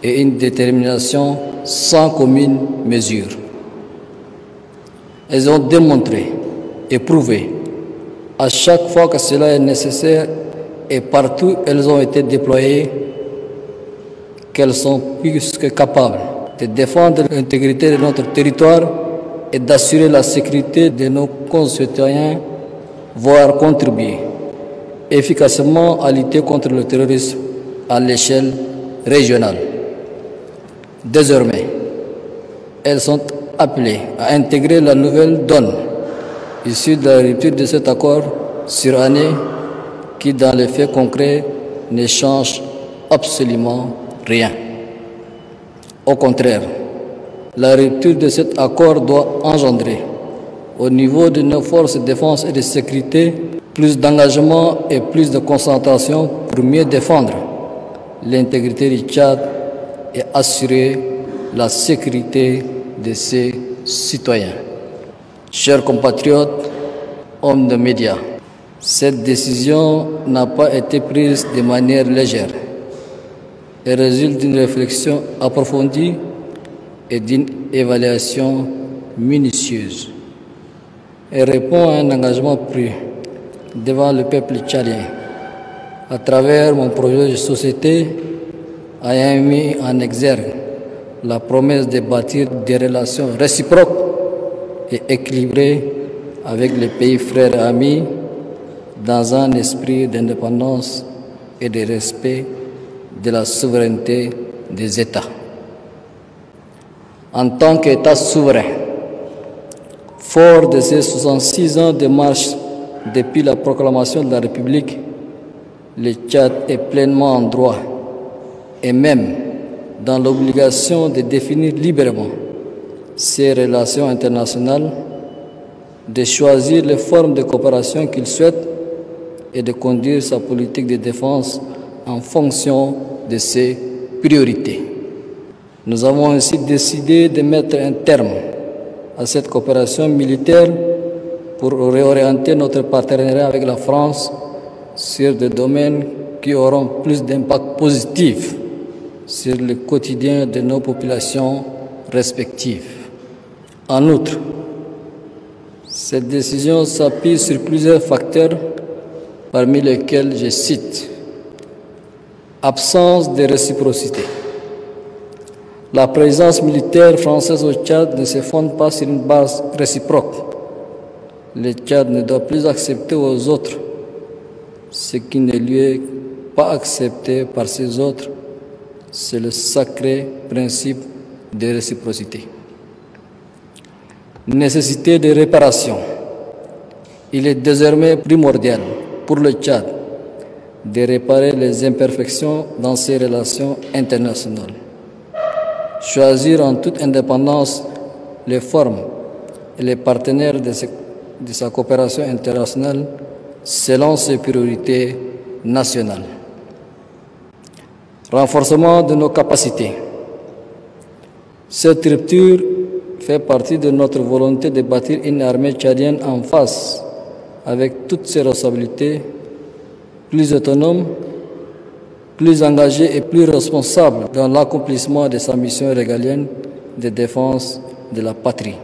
et une détermination sans commune mesure. Elles ont démontré et prouvé à chaque fois que cela est nécessaire et partout où elles ont été déployées qu'elles sont plus que capables de défendre l'intégrité de notre territoire et d'assurer la sécurité de nos concitoyens, voire contribuer efficacement à lutter contre le terrorisme à l'échelle régionale. Désormais, elles sont appelées à intégrer la nouvelle donne issue de la rupture de cet accord sur année qui, dans les faits concrets, ne change absolument rien. Au contraire, la rupture de cet accord doit engendrer, au niveau de nos forces de défense et de sécurité, plus d'engagement et plus de concentration pour mieux défendre l'intégrité du Tchad et assurer la sécurité de ses citoyens. Chers compatriotes, hommes de médias, cette décision n'a pas été prise de manière légère. Elle résulte d'une réflexion approfondie et d'une évaluation minutieuse. Elle répond à un engagement pris devant le peuple tchadien à travers mon projet de société ayant mis en exergue la promesse de bâtir des relations réciproques et équilibrées avec les pays frères et amis dans un esprit d'indépendance et de respect de la souveraineté des États. En tant qu'État souverain, fort de ces 66 ans de marche depuis la proclamation de la République, le Tchad est pleinement en droit et même dans l'obligation de définir librement ses relations internationales, de choisir les formes de coopération qu'il souhaite et de conduire sa politique de défense en fonction de ses priorités. Nous avons ainsi décidé de mettre un terme à cette coopération militaire pour réorienter notre partenariat avec la France sur des domaines qui auront plus d'impact positif sur le quotidien de nos populations respectives. En outre, cette décision s'appuie sur plusieurs facteurs, parmi lesquels je cite: absence de réciprocité. La présence militaire française au Tchad ne se fonde pas sur une base réciproque. Le Tchad ne doit plus accepter aux autres ce qui ne lui est pas accepté par ces autres. C'est le sacré principe de réciprocité. Nécessité de réparation. Il est désormais primordial pour le Tchad de réparer les imperfections dans ses relations internationales. Choisir en toute indépendance les formes et les partenaires de sa coopération internationale selon ses priorités nationales. Renforcement de nos capacités. Cette rupture fait partie de notre volonté de bâtir une armée tchadienne en face, avec toutes ses responsabilités, plus autonome, plus engagée et plus responsable dans l'accomplissement de sa mission régalienne de défense de la patrie.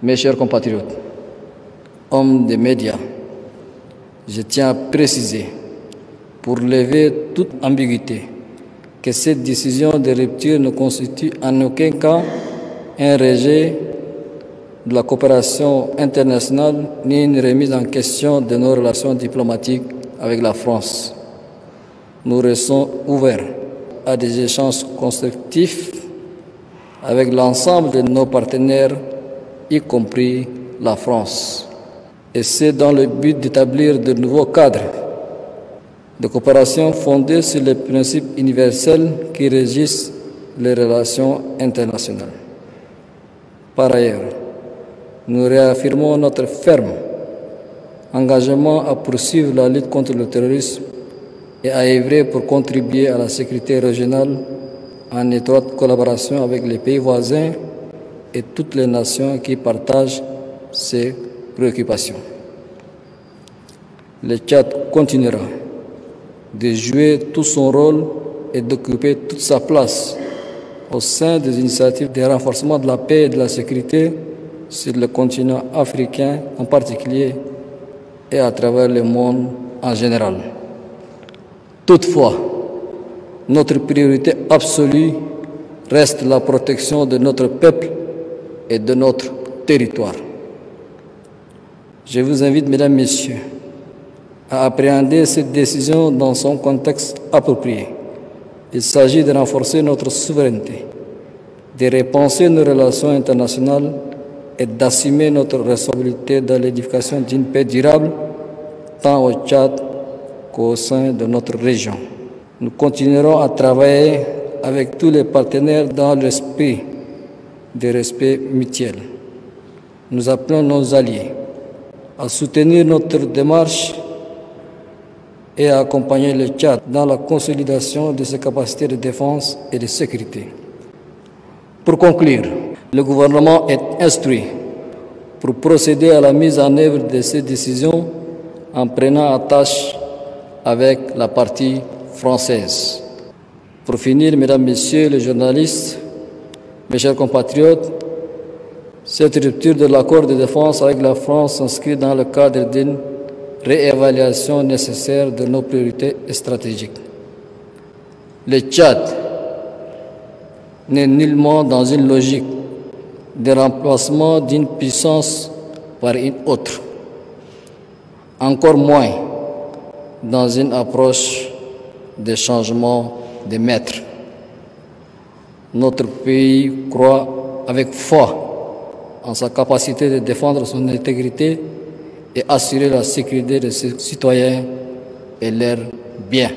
Mes chers compatriotes, hommes des médias, je tiens à préciser, pour lever toute ambiguïté, que cette décision de rupture ne constitue en aucun cas un rejet de la coopération internationale ni une remise en question de nos relations diplomatiques avec la France. Nous restons ouverts à des échanges constructifs avec l'ensemble de nos partenaires, y compris la France. Et c'est dans le but d'établir de nouveaux cadres de coopération fondés sur les principes universels qui régissent les relations internationales. Par ailleurs, nous réaffirmons notre ferme engagement à poursuivre la lutte contre le terrorisme et à œuvrer pour contribuer à la sécurité régionale en étroite collaboration avec les pays voisins et toutes les nations qui partagent ces préoccupations. Le Tchad continuera de jouer tout son rôle et d'occuper toute sa place au sein des initiatives de renforcement de la paix et de la sécurité sur le continent africain en particulier et à travers le monde en général. Toutefois, notre priorité absolue reste la protection de notre peuple et de notre territoire. Je vous invite, mesdames, messieurs, à appréhender cette décision dans son contexte approprié. Il s'agit de renforcer notre souveraineté, de repenser nos relations internationales et d'assumer notre responsabilité dans l'édification d'une paix durable, tant au Tchad qu'au sein de notre région. Nous continuerons à travailler avec tous les partenaires dans l'esprit de respect mutuel. Nous appelons nos alliés à soutenir notre démarche et à accompagner le Tchad dans la consolidation de ses capacités de défense et de sécurité. Pour conclure, le gouvernement est instruit pour procéder à la mise en œuvre de ces décisions en prenant attache avec la partie française. Pour finir, mesdames, messieurs les journalistes, mes chers compatriotes, cette rupture de l'accord de défense avec la France s'inscrit dans le cadre d'une réévaluation nécessaire de nos priorités stratégiques. Le Tchad n'est nullement dans une logique de remplacement d'une puissance par une autre, encore moins dans une approche de changement de maître. Notre pays croit avec foi en sa capacité de défendre son intégrité et assurer la sécurité de ses citoyens et leurs biens.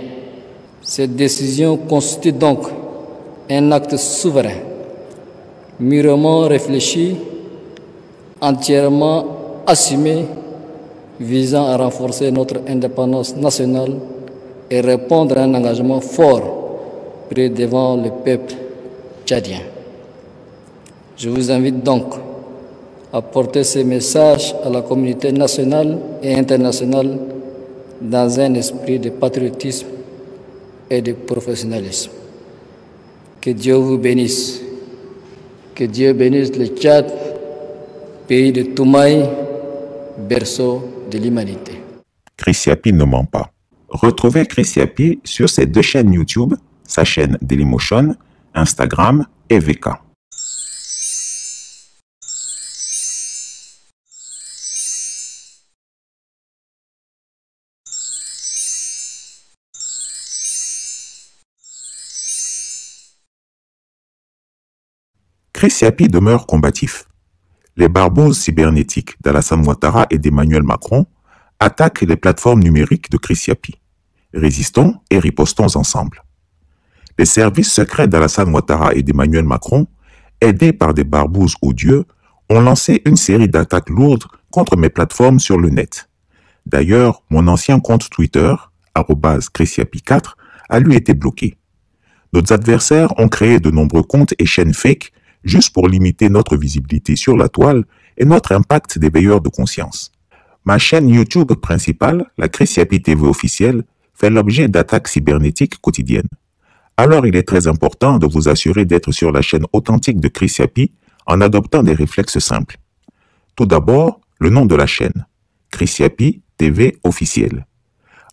Cette décision constitue donc un acte souverain, mûrement réfléchi, entièrement assumé visant à renforcer notre indépendance nationale et répondre à un engagement fort pris devant le peuple tchadien. Je vous invite donc à porter ces messages à la communauté nationale et internationale dans un esprit de patriotisme et de professionnalisme. Que Dieu vous bénisse. Que Dieu bénisse le Tchad, pays de Toumaï, berceau de l'humanité. Chris Yapi ne ment pas. Retrouvez Chris Yapi sur ses 2 chaînes YouTube, sa chaîne Dailymotion, Instagram et VK. Chris Yapi demeure combatif. Les barboses cybernétiques d'Alassane Ouattara et d'Emmanuel Macron attaquent les plateformes numériques de Chris Yapi. Résistons et ripostons ensemble. Les services secrets d'Alassane Ouattara et d'Emmanuel Macron, aidés par des barbouzes odieux, ont lancé une série d'attaques lourdes contre mes plateformes sur le net. D'ailleurs, mon ancien compte Twitter, @ChrisYapi4, a lui été bloqué. Nos adversaires ont créé de nombreux comptes et chaînes fake juste pour limiter notre visibilité sur la toile et notre impact d'éveilleur de conscience. Ma chaîne YouTube principale, la Chris Yapi TV officielle, fait l'objet d'attaques cybernétiques quotidiennes. Alors il est très important de vous assurer d'être sur la chaîne authentique de Chris Yapi en adoptant des réflexes simples. Tout d'abord, le nom de la chaîne, Chris Yapi TV officielle.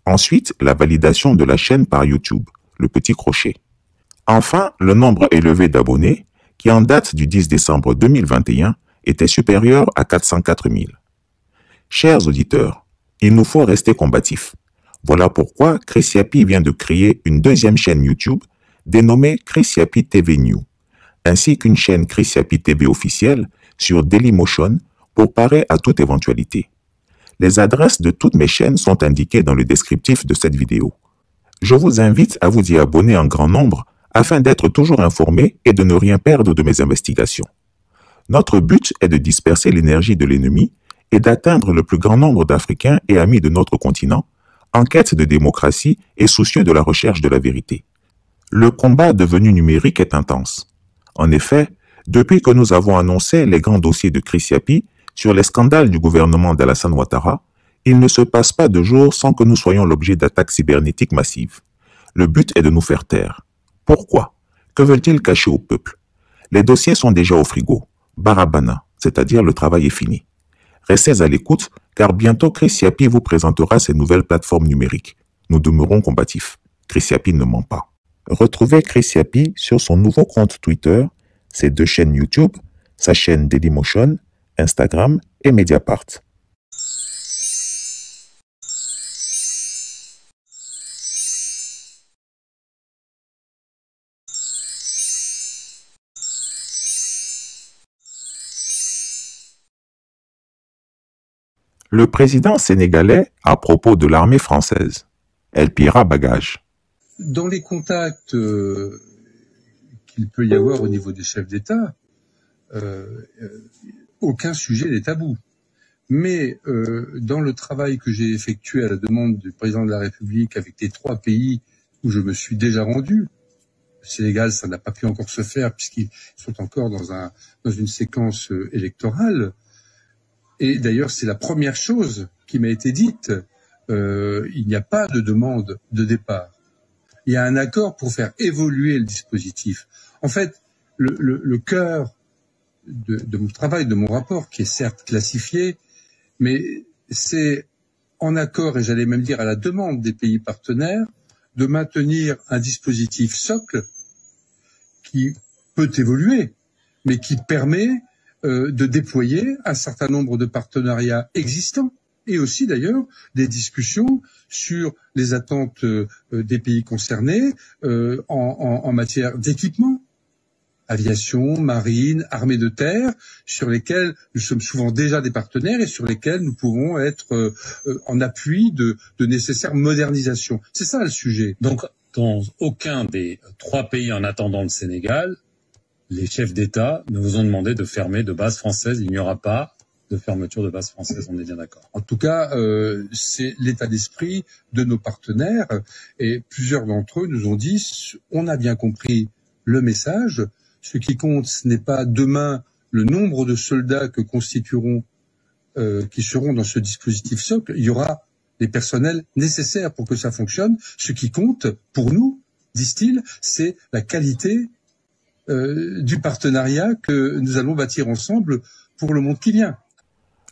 Ensuite, la validation de la chaîne par YouTube, le petit crochet. Enfin, le nombre élevé d'abonnés, qui en date du 10 décembre 2021 était supérieur à 404 000. Chers auditeurs, il nous faut rester combatifs. Voilà pourquoi Chris Yapi vient de créer une 2e chaîne YouTube dénommée Chris Yapi TV New, ainsi qu'une chaîne Chris Yapi TV officielle sur Dailymotion pour parer à toute éventualité. Les adresses de toutes mes chaînes sont indiquées dans le descriptif de cette vidéo. Je vous invite à vous y abonner en grand nombre afin d'être toujours informé et de ne rien perdre de mes investigations. Notre but est de disperser l'énergie de l'ennemi et d'atteindre le plus grand nombre d'Africains et amis de notre continent, en quête de démocratie et soucieux de la recherche de la vérité. Le combat devenu numérique est intense. En effet, depuis que nous avons annoncé les grands dossiers de Chris Yapi sur les scandales du gouvernement d'Alassane Ouattara, il ne se passe pas de jour sans que nous soyons l'objet d'attaques cybernétiques massives. Le but est de nous faire taire. Pourquoi? Que veulent-ils cacher au peuple? Les dossiers sont déjà au frigo. Barabana, c'est-à-dire le travail est fini. Restez à l'écoute, car bientôt Chris Yapi vous présentera ses nouvelles plateformes numériques. Nous demeurons combatifs. Chris Yapi ne ment pas. Retrouvez Chris Yapi sur son nouveau compte Twitter, ses 2 chaînes YouTube, sa chaîne Dailymotion, Instagram et Mediapart. Le président sénégalais à propos de l'armée française. Elle pillera bagage. Dans les contacts qu'il peut y avoir au niveau des chefs d'État, aucun sujet n'est tabou. Mais dans le travail que j'ai effectué à la demande du président de la République avec les 3 pays où je me suis déjà rendu, le Sénégal, ça n'a pas pu encore se faire puisqu'ils sont encore dans une séquence électorale. Et d'ailleurs, c'est la première chose qui m'a été dite. Il n'y a pas de demande de départ. Il y a un accord pour faire évoluer le dispositif. En fait, le cœur de mon travail, de mon rapport, qui est certes classifié, mais c'est en accord, et j'allais même dire à la demande des pays partenaires, de maintenir un dispositif socle qui peut évoluer, mais qui permet de déployer un certain nombre de partenariats existants et aussi d'ailleurs des discussions sur les attentes des pays concernés en matière d'équipement, aviation, marine, armée de terre, sur lesquels nous sommes souvent déjà des partenaires et sur lesquels nous pouvons être en appui de nécessaires modernisations. C'est ça le sujet. Donc, dans aucun des 3 pays en attendant le Sénégal, les chefs d'État ne vous ont demandé de fermer de base française. Il n'y aura pas de fermeture de bases françaises, on est bien d'accord. En tout cas, c'est l'état d'esprit de nos partenaires et plusieurs d'entre eux nous ont dit on a bien compris le message. Ce qui compte, ce n'est pas demain le nombre de soldats que constitueront, qui seront dans ce dispositif socle. Il y aura les personnels nécessaires pour que ça fonctionne. Ce qui compte pour nous, disent-ils, c'est la qualité du partenariat que nous allons bâtir ensemble pour le monde qui vient.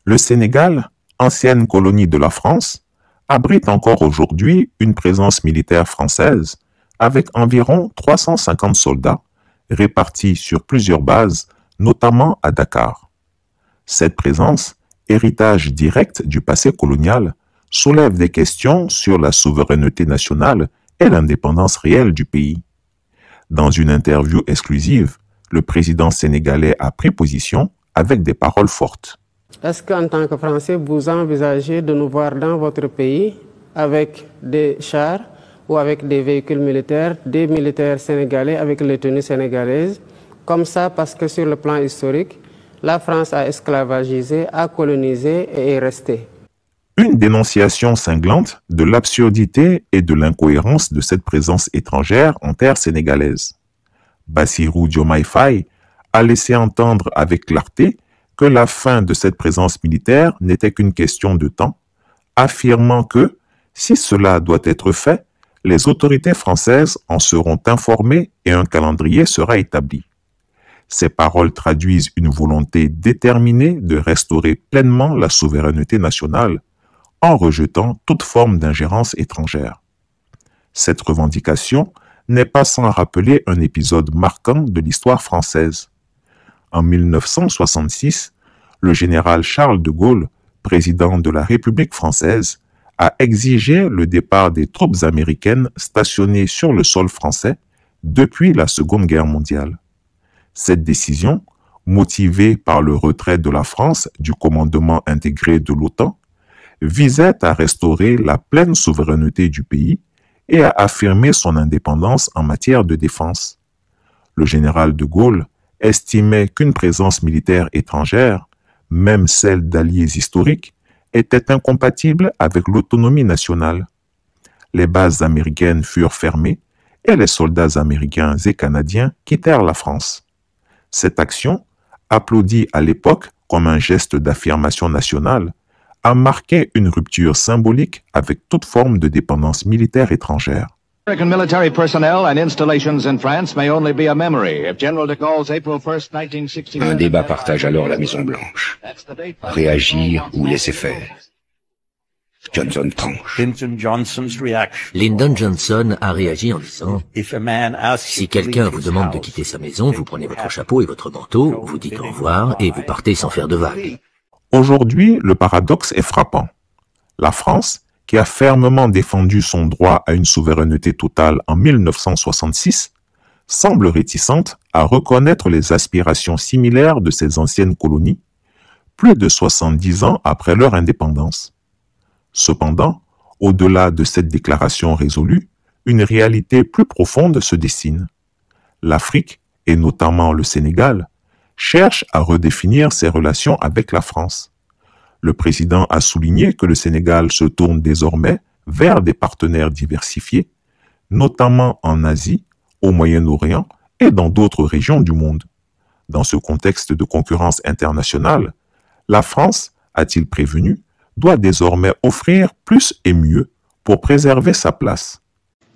Le Sénégal, ancienne colonie de la France, abrite encore aujourd'hui une présence militaire française avec environ 350 soldats répartis sur plusieurs bases, notamment à Dakar. Cette présence, héritage direct du passé colonial, soulève des questions sur la souveraineté nationale et l'indépendance réelle du pays. Dans une interview exclusive, le président sénégalais a pris position avec des paroles fortes. Est-ce qu'en tant que Français, vous envisagez de nous voir dans votre pays avec des chars ou avec des véhicules militaires, des militaires sénégalais avec les tenues sénégalaises, comme ça parce que sur le plan historique, la France a esclavagisé, a colonisé et est restée. Une dénonciation cinglante de l'absurdité et de l'incohérence de cette présence étrangère en terre sénégalaise. Bassirou Diomaye Faye a laissé entendre avec clarté que la fin de cette présence militaire n'était qu'une question de temps, affirmant que, si cela doit être fait, les autorités françaises en seront informées et un calendrier sera établi. Ces paroles traduisent une volonté déterminée de restaurer pleinement la souveraineté nationale en rejetant toute forme d'ingérence étrangère. Cette revendication n'est pas sans rappeler un épisode marquant de l'histoire française. En 1966, le général Charles de Gaulle, président de la République française, a exigé le départ des troupes américaines stationnées sur le sol français depuis la Seconde Guerre mondiale. Cette décision, motivée par le retrait de la France du commandement intégré de l'OTAN, visait à restaurer la pleine souveraineté du pays et à affirmer son indépendance en matière de défense. Le général de Gaulle estimait qu'une présence militaire étrangère, même celle d'alliés historiques, était incompatible avec l'autonomie nationale. Les bases américaines furent fermées et les soldats américains et canadiens quittèrent la France. Cette action, applaudie à l'époque comme un geste d'affirmation nationale, a marqué une rupture symbolique avec toute forme de dépendance militaire étrangère. American military personnel and installations in France may only be a memory. If General de Gaulle's April 1st, 1969... Un débat partage alors la Maison-Blanche. Réagir ou laisser faire. Johnson tranche. Lyndon Johnson a réagi en disant « Si quelqu'un vous demande de quitter sa maison, vous prenez votre chapeau et votre manteau, vous dites au revoir et vous partez sans faire de vagues. » Aujourd'hui, le paradoxe est frappant. La France, qui a fermement défendu son droit à une souveraineté totale en 1966, semble réticente à reconnaître les aspirations similaires de ses anciennes colonies, plus de 70 ans après leur indépendance. Cependant, au-delà de cette déclaration résolue, une réalité plus profonde se dessine. L'Afrique, et notamment le Sénégal, cherche à redéfinir ses relations avec la France. Le président a souligné que le Sénégal se tourne désormais vers des partenaires diversifiés, notamment en Asie, au Moyen-Orient et dans d'autres régions du monde. Dans ce contexte de concurrence internationale, la France, a-t-il prévenu, doit désormais offrir plus et mieux pour préserver sa place.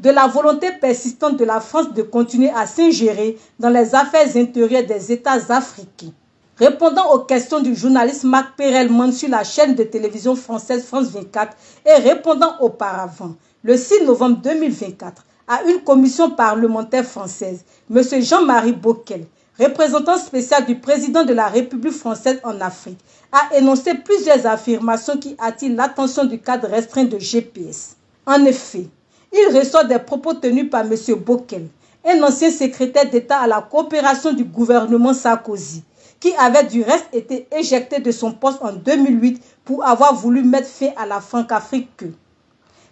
De la volonté persistante de la France de continuer à s'ingérer dans les affaires intérieures des États africains. Répondant aux questions du journaliste Marc Perelman sur la chaîne de télévision française France 24 et répondant auparavant, le 6 novembre 2024, à une commission parlementaire française, M. Jean-Marie Bockel, représentant spécial du président de la République française en Afrique, a énoncé plusieurs affirmations qui attirent l'attention du cadre restreint de GPS. En effet, il ressort des propos tenus par M. Bockel, un ancien secrétaire d'État à la coopération du gouvernement Sarkozy, qui avait du reste été éjecté de son poste en 2008 pour avoir voulu mettre fin à la Françafrique.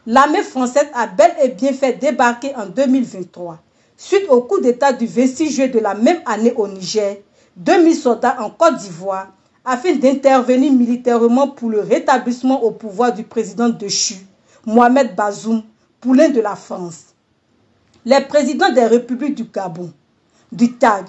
L'armée française a bel et bien fait débarquer en 2023. Suite au coup d'État du 26 juillet de la même année au Niger, 2000 soldats en Côte d'Ivoire, afin d'intervenir militairement pour le rétablissement au pouvoir du président déchu, Mohamed Bazoum, poulain de la France. Les présidents des républiques du Gabon, du Tchad,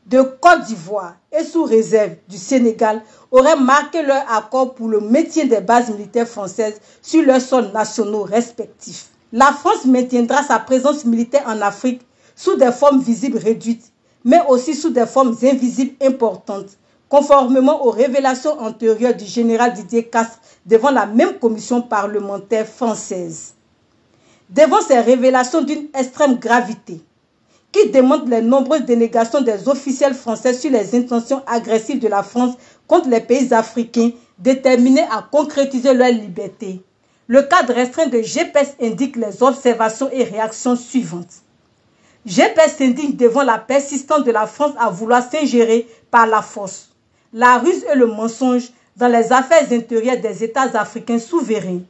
de Côte d'Ivoire et sous réserve du Sénégal auraient marqué leur accord pour le maintien des bases militaires françaises sur leurs sols nationaux respectifs. La France maintiendra sa présence militaire en Afrique sous des formes visibles réduites, mais aussi sous des formes invisibles importantes, conformément aux révélations antérieures du général Didier Castres devant la même commission parlementaire française. Devant ces révélations d'une extrême gravité, qui démontrent les nombreuses dénégations des officiels français sur les intentions agressives de la France contre les pays africains déterminés à concrétiser leur liberté, le cadre restreint de GPS indique les observations et réactions suivantes. GPS indique devant la persistance de la France à vouloir s'ingérer par la force, la ruse et le mensonge dans les affaires intérieures des États africains souverains,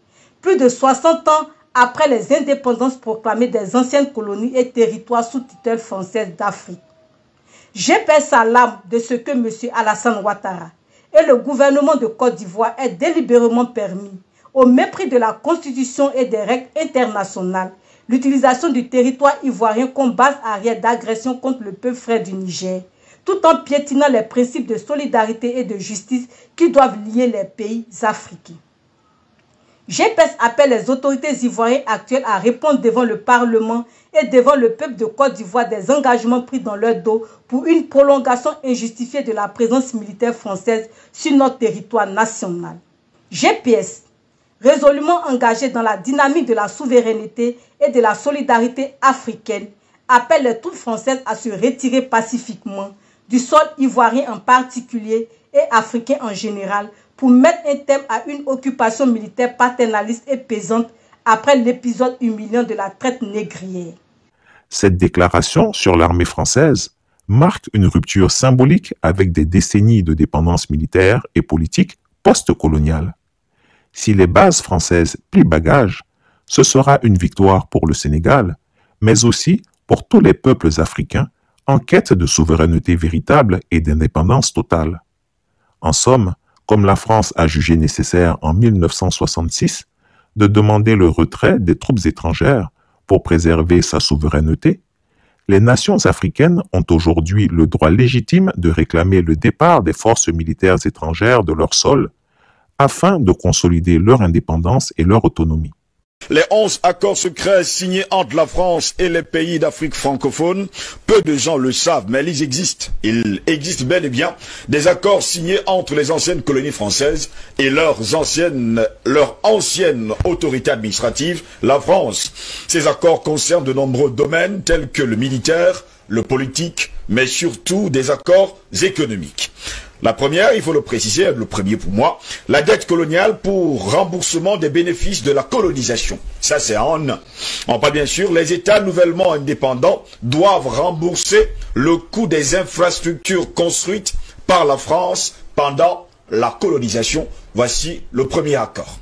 plus de 60 ans après les indépendances proclamées des anciennes colonies et territoires sous tutelle française d'Afrique. GPS s'alarme de ce que M. Alassane Ouattara et le gouvernement de Côte d'Ivoire aient délibérément permis, au mépris de la Constitution et des règles internationales, l'utilisation du territoire ivoirien comme base arrière d'agression contre le peuple frère du Niger, tout en piétinant les principes de solidarité et de justice qui doivent lier les pays africains. GPS appelle les autorités ivoiriennes actuelles à répondre devant le Parlement et devant le peuple de Côte d'Ivoire des engagements pris dans leur dos pour une prolongation injustifiée de la présence militaire française sur notre territoire national. GPS, résolument engagé dans la dynamique de la souveraineté et de la solidarité africaine, appelle les troupes françaises à se retirer pacifiquement du sol ivoirien en particulier et africain en général pour mettre un terme à une occupation militaire paternaliste et pesante après l'épisode humiliant de la traite négrière. Cette déclaration sur l'armée française marque une rupture symbolique avec des décennies de dépendance militaire et politique post-coloniale. Si les bases françaises plient bagage, ce sera une victoire pour le Sénégal, mais aussi pour tous les peuples africains en quête de souveraineté véritable et d'indépendance totale. En somme, comme la France a jugé nécessaire en 1966 de demander le retrait des troupes étrangères pour préserver sa souveraineté, les nations africaines ont aujourd'hui le droit légitime de réclamer le départ des forces militaires étrangères de leur sol afin de consolider leur indépendance et leur autonomie. Les 11 accords secrets signés entre la France et les pays d'Afrique francophone, peu de gens le savent, mais ils existent. Il existe bel et bien des accords signés entre les anciennes colonies françaises et leur ancienne autorité administrative, la France. Ces accords concernent de nombreux domaines tels que le militaire, le politique, mais surtout des accords économiques. La première, il faut le préciser, le premier pour moi, la dette coloniale pour remboursement des bénéfices de la colonisation. Ça, c'est en un. En pas bien sûr, les États nouvellement indépendants doivent rembourser le coût des infrastructures construites par la France pendant la colonisation. Voici le premier accord.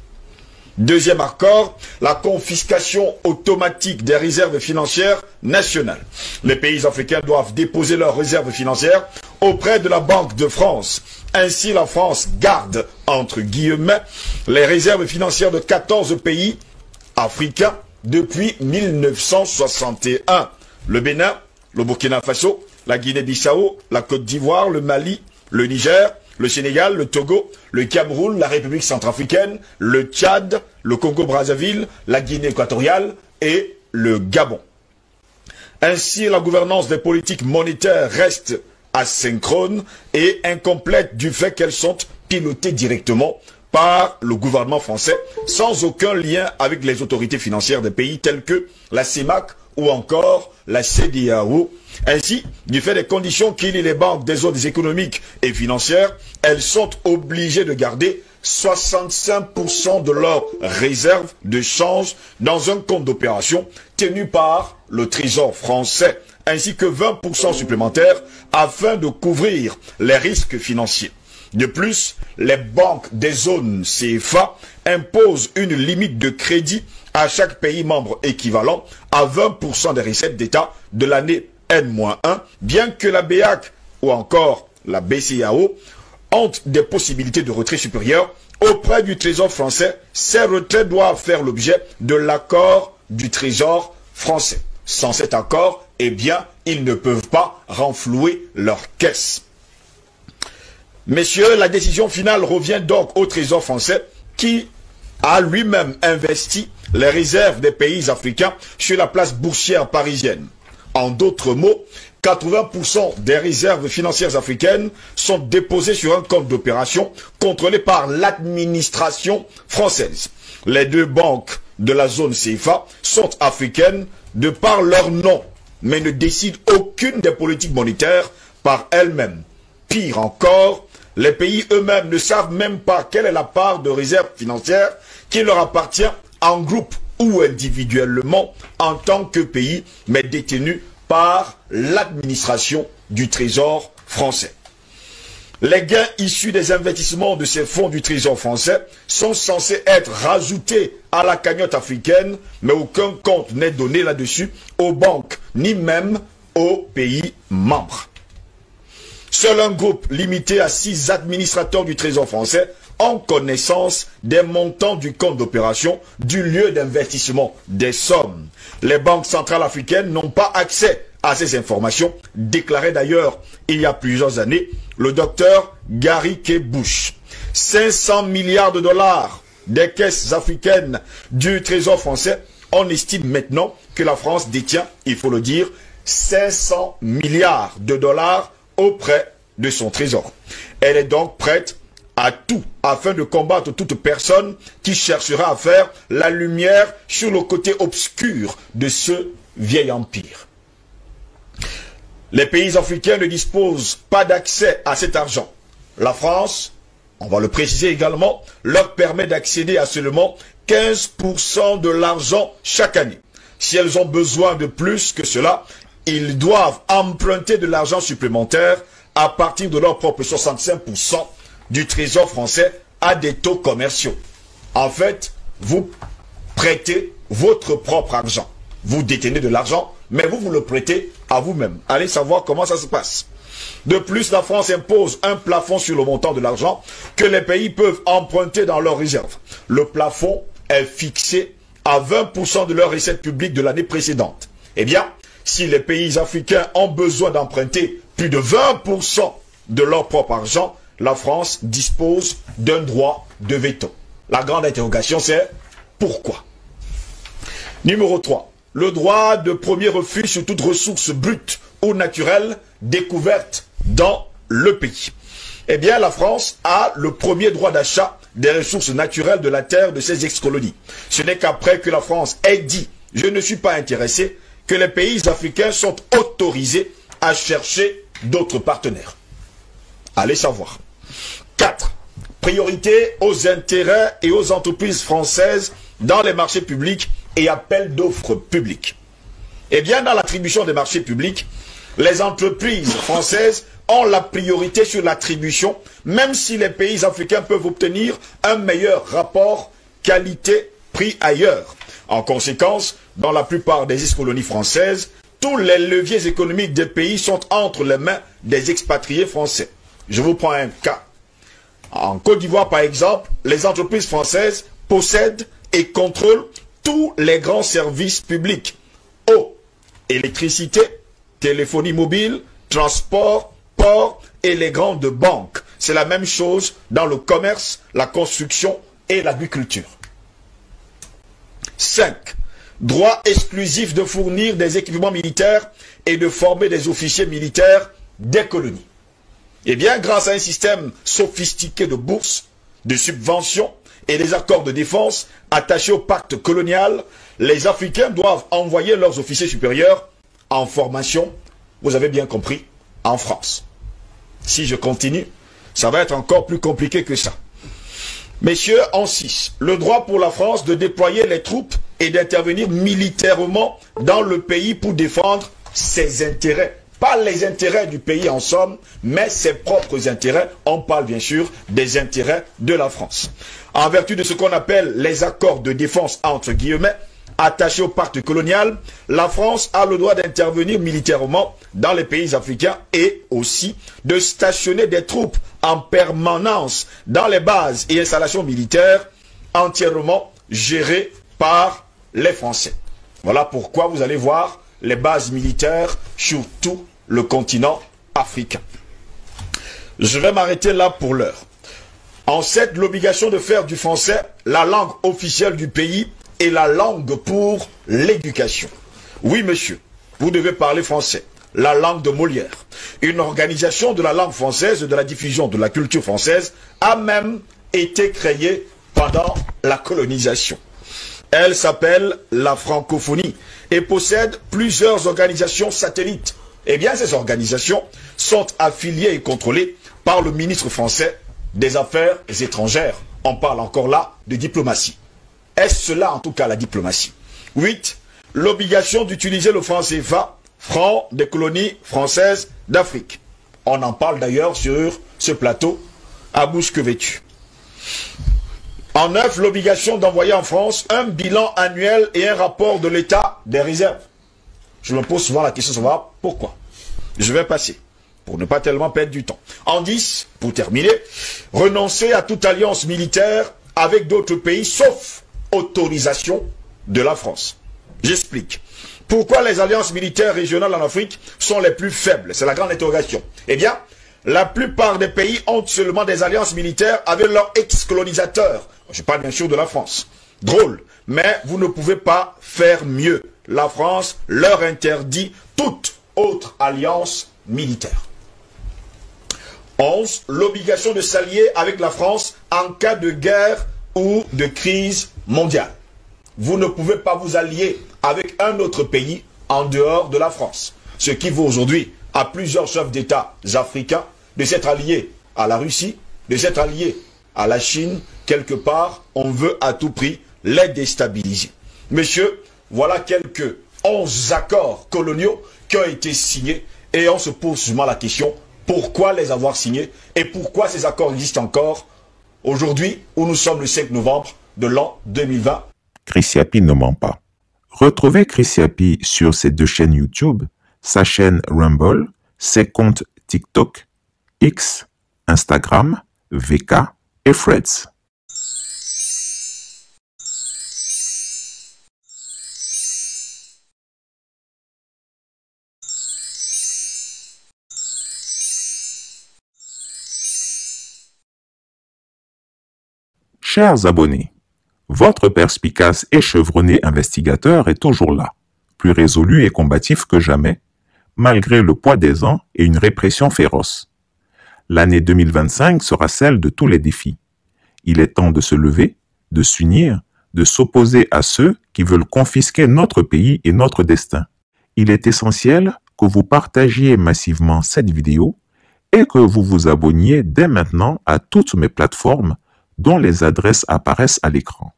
Deuxième accord, la confiscation automatique des réserves financières nationales. Les pays africains doivent déposer leurs réserves financières auprès de la Banque de France. Ainsi, la France garde, entre guillemets, les réserves financières de 14 pays africains depuis 1961. Le Bénin, le Burkina Faso, la Guinée-Bissau, la Côte d'Ivoire, le Mali, le Niger, le Sénégal, le Togo, le Cameroun, la République centrafricaine, le Tchad, le Congo-Brazzaville, la Guinée équatoriale et le Gabon. Ainsi, la gouvernance des politiques monétaires reste asynchrone et incomplète du fait qu'elles sont pilotées directement par le gouvernement français sans aucun lien avec les autorités financières des pays tels que la CEMAC ou encore la CEDEAO. Ainsi, du fait des conditions qui lient les banques des zones économiques et financières, elles sont obligées de garder 65% de leurs réserves de change dans un compte d'opération tenu par le Trésor français, ainsi que 20% supplémentaires afin de couvrir les risques financiers. De plus, les banques des zones CFA imposent une limite de crédit à chaque pays membre équivalent à 20% des recettes d'État de l'année N-1, bien que la BEAC ou encore la BCEAO ont des possibilités de retrait supérieures auprès du Trésor français, ces retraits doivent faire l'objet de l'accord du Trésor français. Sans cet accord, eh bien, ils ne peuvent pas renflouer leur caisse. Messieurs, la décision finale revient donc au Trésor français qui a lui-même investi les réserves des pays africains sur la place boursière parisienne. En d'autres mots, 80% des réserves financières africaines sont déposées sur un compte d'opération contrôlé par l'administration française. Les deux banques de la zone CFA sont africaines de par leur nom, mais ne décident aucune des politiques monétaires par elles-mêmes. Pire encore, les pays eux-mêmes ne savent même pas quelle est la part de réserve financière qui leur appartient en groupe ou individuellement en tant que pays, mais détenus par l'administration du Trésor français. Les gains issus des investissements de ces fonds du Trésor français sont censés être rajoutés à la cagnotte africaine, mais aucun compte n'est donné là-dessus aux banques, ni même aux pays membres. Seul un groupe limité à 6 administrateurs du Trésor français ont connaissance des montants du compte d'opération, du lieu d'investissement, des sommes. Les banques centrales africaines n'ont pas accès à ces informations, déclarait d'ailleurs il y a plusieurs années le docteur Gary K. Bush. 500 milliards de dollars des caisses africaines du Trésor français, on estime maintenant que la France détient, il faut le dire, 500 milliards de dollars auprès de son trésor. Elle est donc prête à tout afin de combattre toute personne qui cherchera à faire la lumière sur le côté obscur de ce vieil empire. Les pays africains ne disposent pas d'accès à cet argent. La France, on va le préciser également, leur permet d'accéder à seulement 15% de l'argent chaque année. Si elles ont besoin de plus que cela, ils doivent emprunter de l'argent supplémentaire à partir de leur propre 65% du Trésor français à des taux commerciaux. En fait, vous prêtez votre propre argent. Vous détenez de l'argent, mais vous le prêtez à vous-même. Allez savoir comment ça se passe. De plus, la France impose un plafond sur le montant de l'argent que les pays peuvent emprunter dans leurs réserves. Le plafond est fixé à 20% de leurs recettes publiques de l'année précédente. Eh bien, si les pays africains ont besoin d'emprunter plus de 20% de leur propre argent, la France dispose d'un droit de veto. La grande interrogation, c'est pourquoi? Numéro 3. Le droit de premier refus sur toute ressource brute ou naturelle découverte dans le pays. Eh bien, la France a le premier droit d'achat des ressources naturelles de la terre de ses ex-colonies. Ce n'est qu'après que la France ait dit « je ne suis pas intéressé » que les pays africains sont autorisés à chercher d'autres partenaires. Allez savoir. 4. Priorité aux intérêts et aux entreprises françaises dans les marchés publics et appels d'offres publiques. Eh bien, dans l'attribution des marchés publics, les entreprises françaises ont la priorité sur l'attribution, même si les pays africains peuvent obtenir un meilleur rapport qualité-prix ailleurs. En conséquence, dans la plupart des ex-colonies françaises, tous les leviers économiques des pays sont entre les mains des expatriés français. Je vous prends un cas. En Côte d'Ivoire, par exemple, les entreprises françaises possèdent et contrôlent tous les grands services publics. Eau, électricité, téléphonie mobile, transport, port et les grandes banques. C'est la même chose dans le commerce, la construction et l'agriculture. 5. Droit exclusif de fournir des équipements militaires et de former des officiers militaires des colonies. Eh bien, grâce à un système sophistiqué de bourses, de subventions et des accords de défense attachés au pacte colonial, les Africains doivent envoyer leurs officiers supérieurs en formation, vous avez bien compris, en France. Si je continue, ça va être encore plus compliqué que ça. Messieurs, en 6, le droit pour la France de déployer les troupes et d'intervenir militairement dans le pays pour défendre ses intérêts. Pas les intérêts du pays en somme, mais ses propres intérêts. On parle bien sûr des intérêts de la France. En vertu de ce qu'on appelle les accords de défense entre guillemets, attachée au pacte colonial, la France a le droit d'intervenir militairement dans les pays africains et aussi de stationner des troupes en permanence dans les bases et installations militaires entièrement gérées par les Français. Voilà pourquoi vous allez voir les bases militaires sur tout le continent africain. Je vais m'arrêter là pour l'heure. On cède l'obligation de faire du français la langue officielle du pays et la langue pour l'éducation. Oui, monsieur, vous devez parler français, la langue de Molière. Une organisation de la langue française et de la diffusion de la culture française a même été créée pendant la colonisation. Elle s'appelle la francophonie et possède plusieurs organisations satellites. Eh bien, ces organisations sont affiliées et contrôlées par le ministre français des Affaires étrangères. On parle encore là de diplomatie. Est-ce cela en tout cas la diplomatie? 8. L'obligation d'utiliser le franc CFA, franc des colonies françaises d'Afrique. On en parle d'ailleurs sur ce plateau à bouche que vêtue. En 9, l'obligation d'envoyer en France un bilan annuel et un rapport de l'état des réserves. Je me pose souvent la question de savoir pourquoi. Je vais passer, pour ne pas tellement perdre du temps. En 10, pour terminer, renoncer à toute alliance militaire avec d'autres pays, sauf autorisation de la France. J'explique. Pourquoi les alliances militaires régionales en Afrique sont les plus faibles? C'est la grande interrogation. Eh bien, la plupart des pays ont seulement des alliances militaires avec leurs ex-colonisateurs. Je parle bien sûr de la France. Drôle, mais vous ne pouvez pas faire mieux. La France leur interdit toute autre alliance militaire. 11. L'obligation de s'allier avec la France en cas de guerre ou de crise mondiale. Vous ne pouvez pas vous allier avec un autre pays en dehors de la France. Ce qui vaut aujourd'hui à plusieurs chefs d'État africains de s'être alliés à la Russie, de s'être alliés à la Chine. Quelque part, on veut à tout prix les déstabiliser. Messieurs, voilà quelques 11 accords coloniaux qui ont été signés et on se pose souvent la question, pourquoi les avoir signés et pourquoi ces accords existent encore aujourd'hui où nous sommes le 5 novembre de l'an 2020. Chris Yapi ne ment pas. Retrouvez Chris Yapi sur ses 2 chaînes YouTube, sa chaîne Rumble, ses comptes TikTok, X, Instagram, VK et Threads. Chers abonnés, votre perspicace et chevronné investigateur est toujours là, plus résolu et combatif que jamais, malgré le poids des ans et une répression féroce. L'année 2025 sera celle de tous les défis. Il est temps de se lever, de s'unir, de s'opposer à ceux qui veulent confisquer notre pays et notre destin. Il est essentiel que vous partagiez massivement cette vidéo et que vous vous abonniez dès maintenant à toutes mes plateformes dont les adresses apparaissent à l'écran.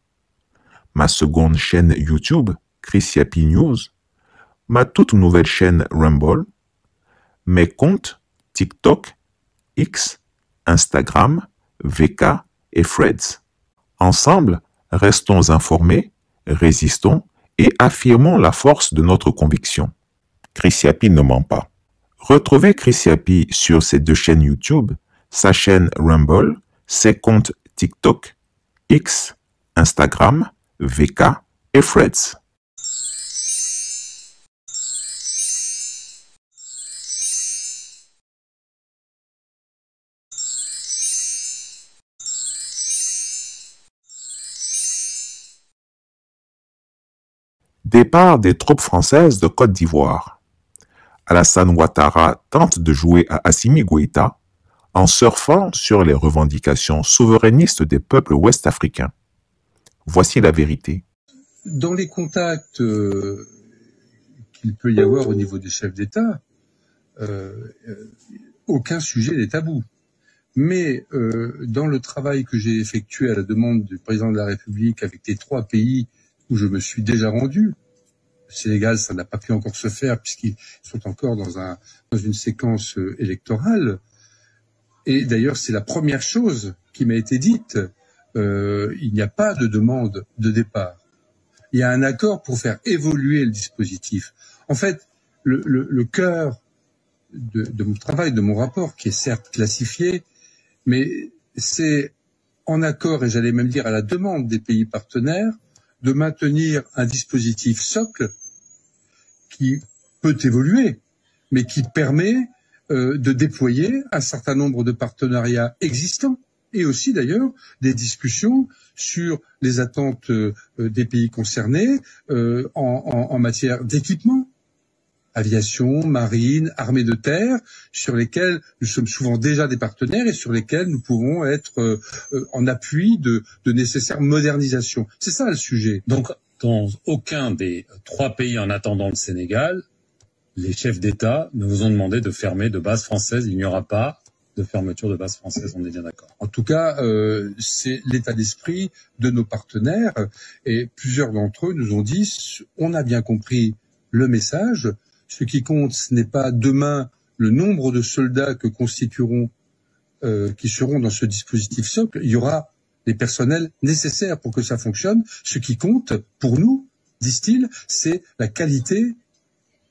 Ma seconde chaîne YouTube, Chris Yapi News, ma toute nouvelle chaîne Rumble, mes comptes TikTok, X, Instagram, VK et Threads. Ensemble, restons informés, résistons et affirmons la force de notre conviction. Chris Yapi ne ment pas. Retrouvez Chris Yapi sur ses 2 chaînes YouTube, sa chaîne Rumble, ses comptes TikTok, X, Instagram, VK et Threads. Départ des troupes françaises de Côte d'Ivoire. Alassane Ouattara tente de jouer à Assimi Goïta en surfant sur les revendications souverainistes des peuples ouest-africains. Voici la vérité. Dans les contacts qu'il peut y avoir au niveau des chefs d'État, aucun sujet n'est tabou. Mais dans le travail que j'ai effectué à la demande du président de la République avec les 3 pays où je me suis déjà rendu, le Sénégal, ça n'a pas pu encore se faire puisqu'ils sont encore dans une séquence électorale. Et d'ailleurs, c'est la première chose qui m'a été dite. Il n'y a pas de demande de départ. il y a un accord pour faire évoluer le dispositif. En fait, le cœur de mon travail, de mon rapport, qui est certes classifié, mais c'est en accord, et j'allais même dire à la demande des pays partenaires, de maintenir un dispositif socle qui peut évoluer, mais qui permet de déployer un certain nombre de partenariats existants, et aussi d'ailleurs des discussions sur les attentes des pays concernés en matière d'équipement, aviation, marine, armée de terre, sur lesquels nous sommes souvent déjà des partenaires et sur lesquels nous pouvons être en appui de nécessaires modernisations. C'est ça le sujet. Donc, dans aucun des 3 pays en attendant le Sénégal, les chefs d'État nous ont demandé de fermer de bases françaises. Il n'y aura pas de fermeture de bases françaises, on est bien d'accord. En tout cas, c'est l'état d'esprit de nos partenaires et plusieurs d'entre eux nous ont dit on a bien compris le message. Ce qui compte, ce n'est pas demain le nombre de soldats que constitueront, qui seront dans ce dispositif socle. Il y aura les personnels nécessaires pour que ça fonctionne. Ce qui compte pour nous, disent-ils, c'est la qualité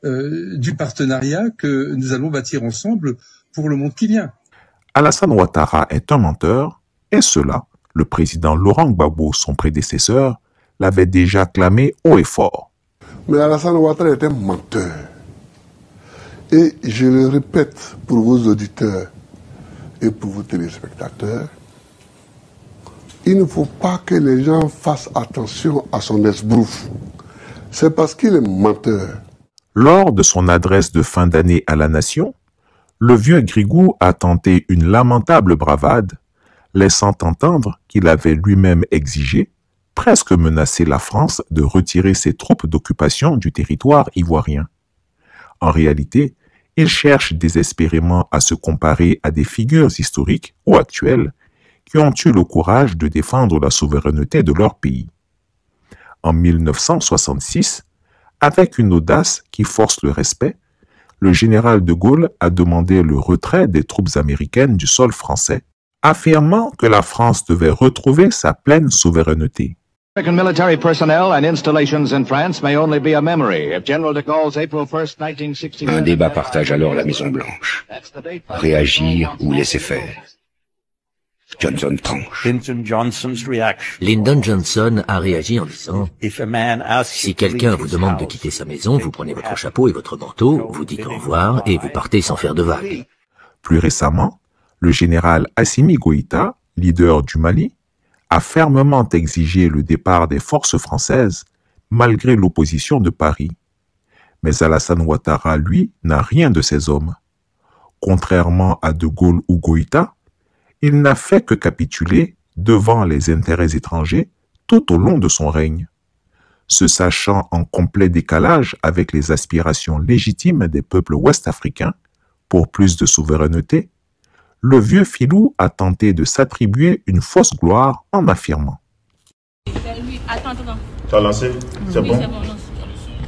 du partenariat que nous allons bâtir ensemble pour le monde qui vient. Alassane Ouattara est un menteur, et cela, le président Laurent Gbagbo, son prédécesseur, l'avait déjà clamé haut et fort. Mais Alassane Ouattara est un menteur. Et je le répète pour vos auditeurs et pour vos téléspectateurs, il ne faut pas que les gens fassent attention à son esbrouf. C'est parce qu'il est menteur. Lors de son adresse de fin d'année à la nation, le vieux Grigou a tenté une lamentable bravade, laissant entendre qu'il avait lui-même exigé, presque menacé la France de retirer ses troupes d'occupation du territoire ivoirien. En réalité, il cherche désespérément à se comparer à des figures historiques ou actuelles qui ont eu le courage de défendre la souveraineté de leur pays. En 1966, avec une audace qui force le respect, le général de Gaulle a demandé le retrait des troupes américaines du sol français, affirmant que la France devait retrouver sa pleine souveraineté. American military personnel and installations in France may only be a memory if General de Gaulle's April 1st, 1969... Un débat partage alors la Maison-Blanche. Réagir ou laisser faire. Johnson tranche. Lyndon Johnson a réagi en disant « Si quelqu'un vous demande de quitter sa maison, vous prenez votre chapeau et votre manteau, vous dites au revoir et vous partez sans faire de vagues. » Plus récemment, le général Assimi Goïta, leader du Mali, a fermement exigé le départ des forces françaises, malgré l'opposition de Paris. Mais Alassane Ouattara, lui, n'a rien de ces hommes. Contrairement à De Gaulle ou Goïta, il n'a fait que capituler devant les intérêts étrangers tout au long de son règne. Se sachant en complet décalage avec les aspirations légitimes des peuples ouest-africains pour plus de souveraineté, le vieux filou a tenté de s'attribuer une fausse gloire en affirmant. Attends. Tu as lancé? C'est bon? C'est bon,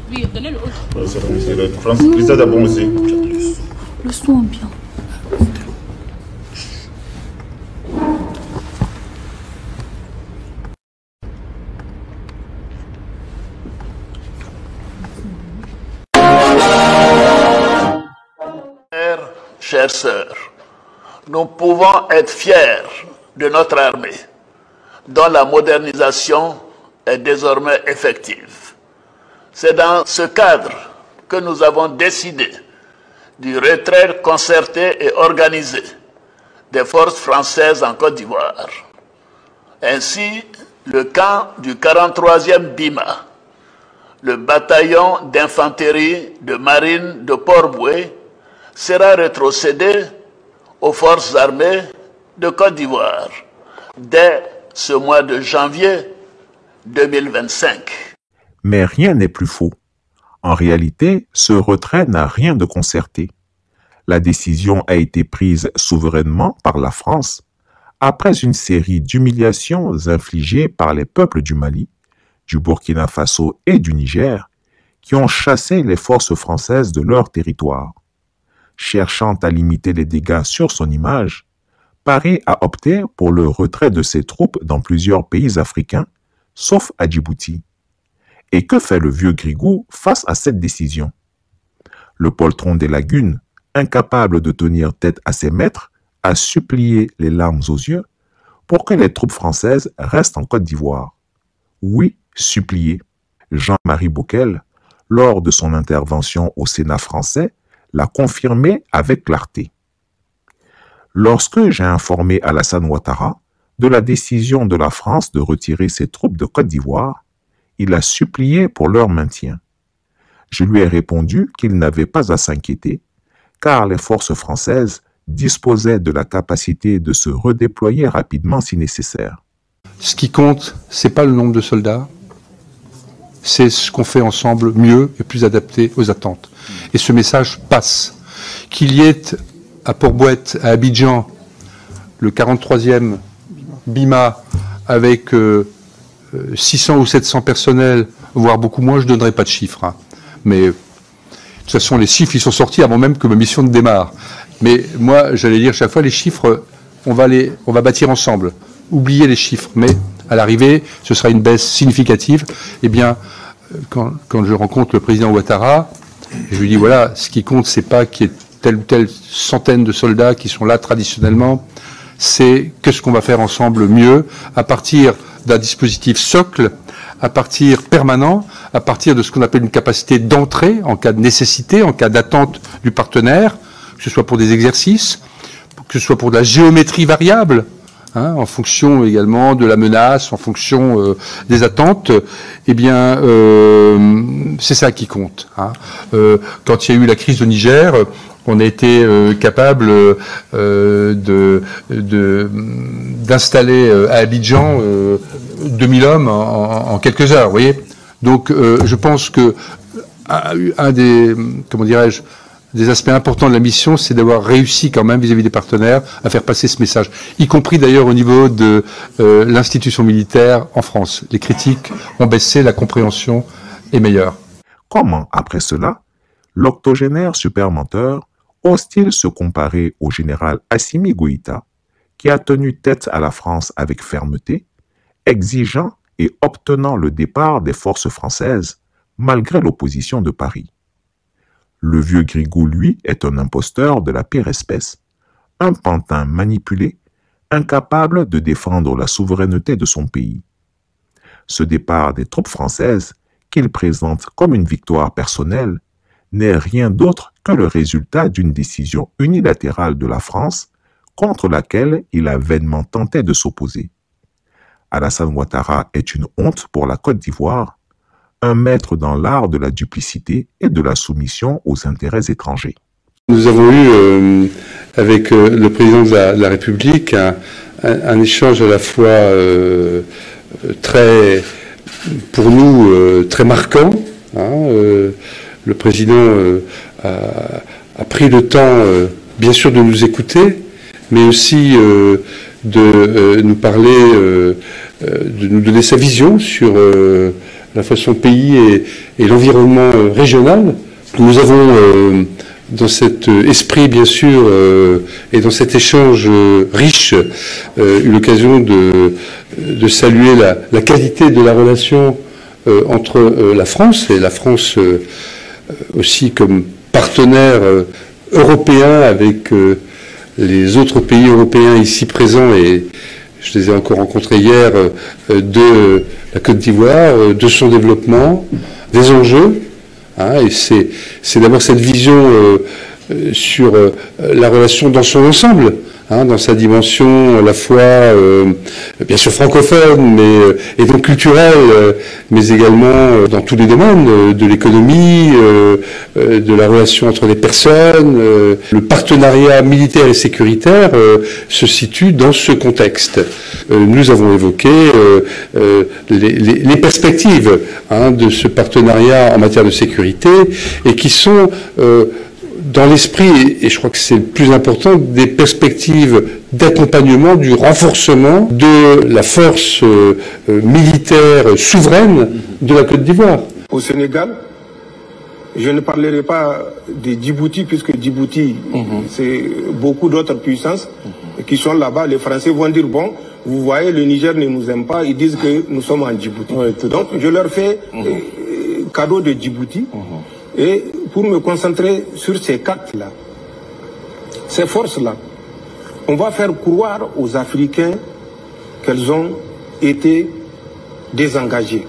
oui, donnez le autre. C'est le France. Christophe est bon aussi. Le son bien. Chères sœurs, nous pouvons être fiers de notre armée, dont la modernisation est désormais effective. C'est dans ce cadre que nous avons décidé du retrait concerté et organisé des forces françaises en Côte d'Ivoire. Ainsi, le camp du 43e BIMA, le bataillon d'infanterie de marine de Port-Boué, sera rétrocédé aux forces armées de Côte d'Ivoire dès ce mois de janvier 2025. Mais rien n'est plus faux. En réalité, ce retrait n'a rien de concerté. La décision a été prise souverainement par la France après une série d'humiliations infligées par les peuples du Mali, du Burkina Faso et du Niger, qui ont chassé les forces françaises de leur territoire. Cherchant à limiter les dégâts sur son image, Paris a opté pour le retrait de ses troupes dans plusieurs pays africains, sauf à Djibouti. Et que fait le vieux Grigou face à cette décision? Le poltron des lagunes, incapable de tenir tête à ses maîtres, a supplié les larmes aux yeux pour que les troupes françaises restent en Côte d'Ivoire. Oui, supplié. Jean-Marie Bockel, lors de son intervention au Sénat français, l'a confirmé avec clarté. Lorsque j'ai informé Alassane Ouattara de la décision de la France de retirer ses troupes de Côte d'Ivoire, il a supplié pour leur maintien. Je lui ai répondu qu'il n'avait pas à s'inquiéter, car les forces françaises disposaient de la capacité de se redéployer rapidement si nécessaire. Ce qui compte, c'est pas le nombre de soldats, c'est ce qu'on fait ensemble mieux et plus adapté aux attentes. Et ce message passe. Qu'il y ait à Port-Bouët, à Abidjan, le 43e BIMA avec 600 ou 700 personnels, voire beaucoup moins, je ne donnerai pas de chiffres. Hein. Mais de toute façon, les chiffres, ils sont sortis avant même que ma mission ne démarre. Mais moi, j'allais dire chaque fois, les chiffres, on va bâtir ensemble. Oubliez les chiffres, mais à l'arrivée, ce sera une baisse significative. Eh bien, quand je rencontre le président Ouattara, je lui dis, voilà, ce qui compte, c'est pas qu'il y ait telle ou telle centaine de soldats qui sont là traditionnellement, c'est qu'est-ce qu'on va faire ensemble mieux, à partir d'un dispositif socle, à partir permanent, à partir de ce qu'on appelle une capacité d'entrée en cas de nécessité, en cas d'attente du partenaire, que ce soit pour des exercices, que ce soit pour de la géométrie variable, hein, en fonction également de la menace, en fonction des attentes, eh bien, c'est ça qui compte. Hein. Quand il y a eu la crise au Niger, on a été capable d'installer à Abidjan 2000 hommes en quelques heures, vous voyez. Donc, je pense que un des, comment dirais-je, des aspects importants de la mission, c'est d'avoir réussi quand même vis-à-vis des partenaires à faire passer ce message, y compris d'ailleurs au niveau de l'institution militaire en France. Les critiques ont baissé, la compréhension est meilleure. Comment, après cela, l'octogénaire supermenteur ose-t-il se comparer au général Assimi Goïta, qui a tenu tête à la France avec fermeté, exigeant et obtenant le départ des forces françaises, malgré l'opposition de Paris? Le vieux Grigou, lui, est un imposteur de la pire espèce, un pantin manipulé, incapable de défendre la souveraineté de son pays. Ce départ des troupes françaises, qu'il présente comme une victoire personnelle, n'est rien d'autre que le résultat d'une décision unilatérale de la France contre laquelle il a vainement tenté de s'opposer. Alassane Ouattara est une honte pour la Côte d'Ivoire, un maître dans l'art de la duplicité et de la soumission aux intérêts étrangers. Nous avons eu avec le président de la République un échange à la fois très, pour nous, très marquant. Hein, le président a pris le temps, bien sûr, de nous écouter, mais aussi de nous parler, de nous donner sa vision sur la fois son pays et l'environnement régional. Nous avons, dans cet esprit, bien sûr, et dans cet échange riche, eu l'occasion de saluer la qualité de la relation entre la France, et la France aussi comme partenaire européen avec les autres pays européens ici présents, et je les ai encore rencontrés hier, de la Côte d'Ivoire, de son développement, des enjeux. Hein, et c'est d'abord cette vision sur la relation dans son ensemble, hein, dans sa dimension à la fois, bien sûr francophone, et donc culturelle, mais également dans tous les domaines, de l'économie, de la relation entre les personnes. Le partenariat militaire et sécuritaire se situe dans ce contexte. Nous avons évoqué les perspectives, hein, de ce partenariat en matière de sécurité, et qui sont dans l'esprit, et je crois que c'est le plus important, des perspectives d'accompagnement, du renforcement de la force militaire souveraine de la Côte d'Ivoire. Au Sénégal, je ne parlerai pas de Djibouti, puisque Djibouti, c'est beaucoup d'autres puissances qui sont là-bas. Les Français vont dire, bon, vous voyez, le Niger ne nous aime pas, ils disent que nous sommes en Djibouti. Donc je leur fais cadeau de Djibouti, et pour me concentrer sur ces quatre-là, ces forces-là, on va faire croire aux Africains qu'elles ont été désengagées.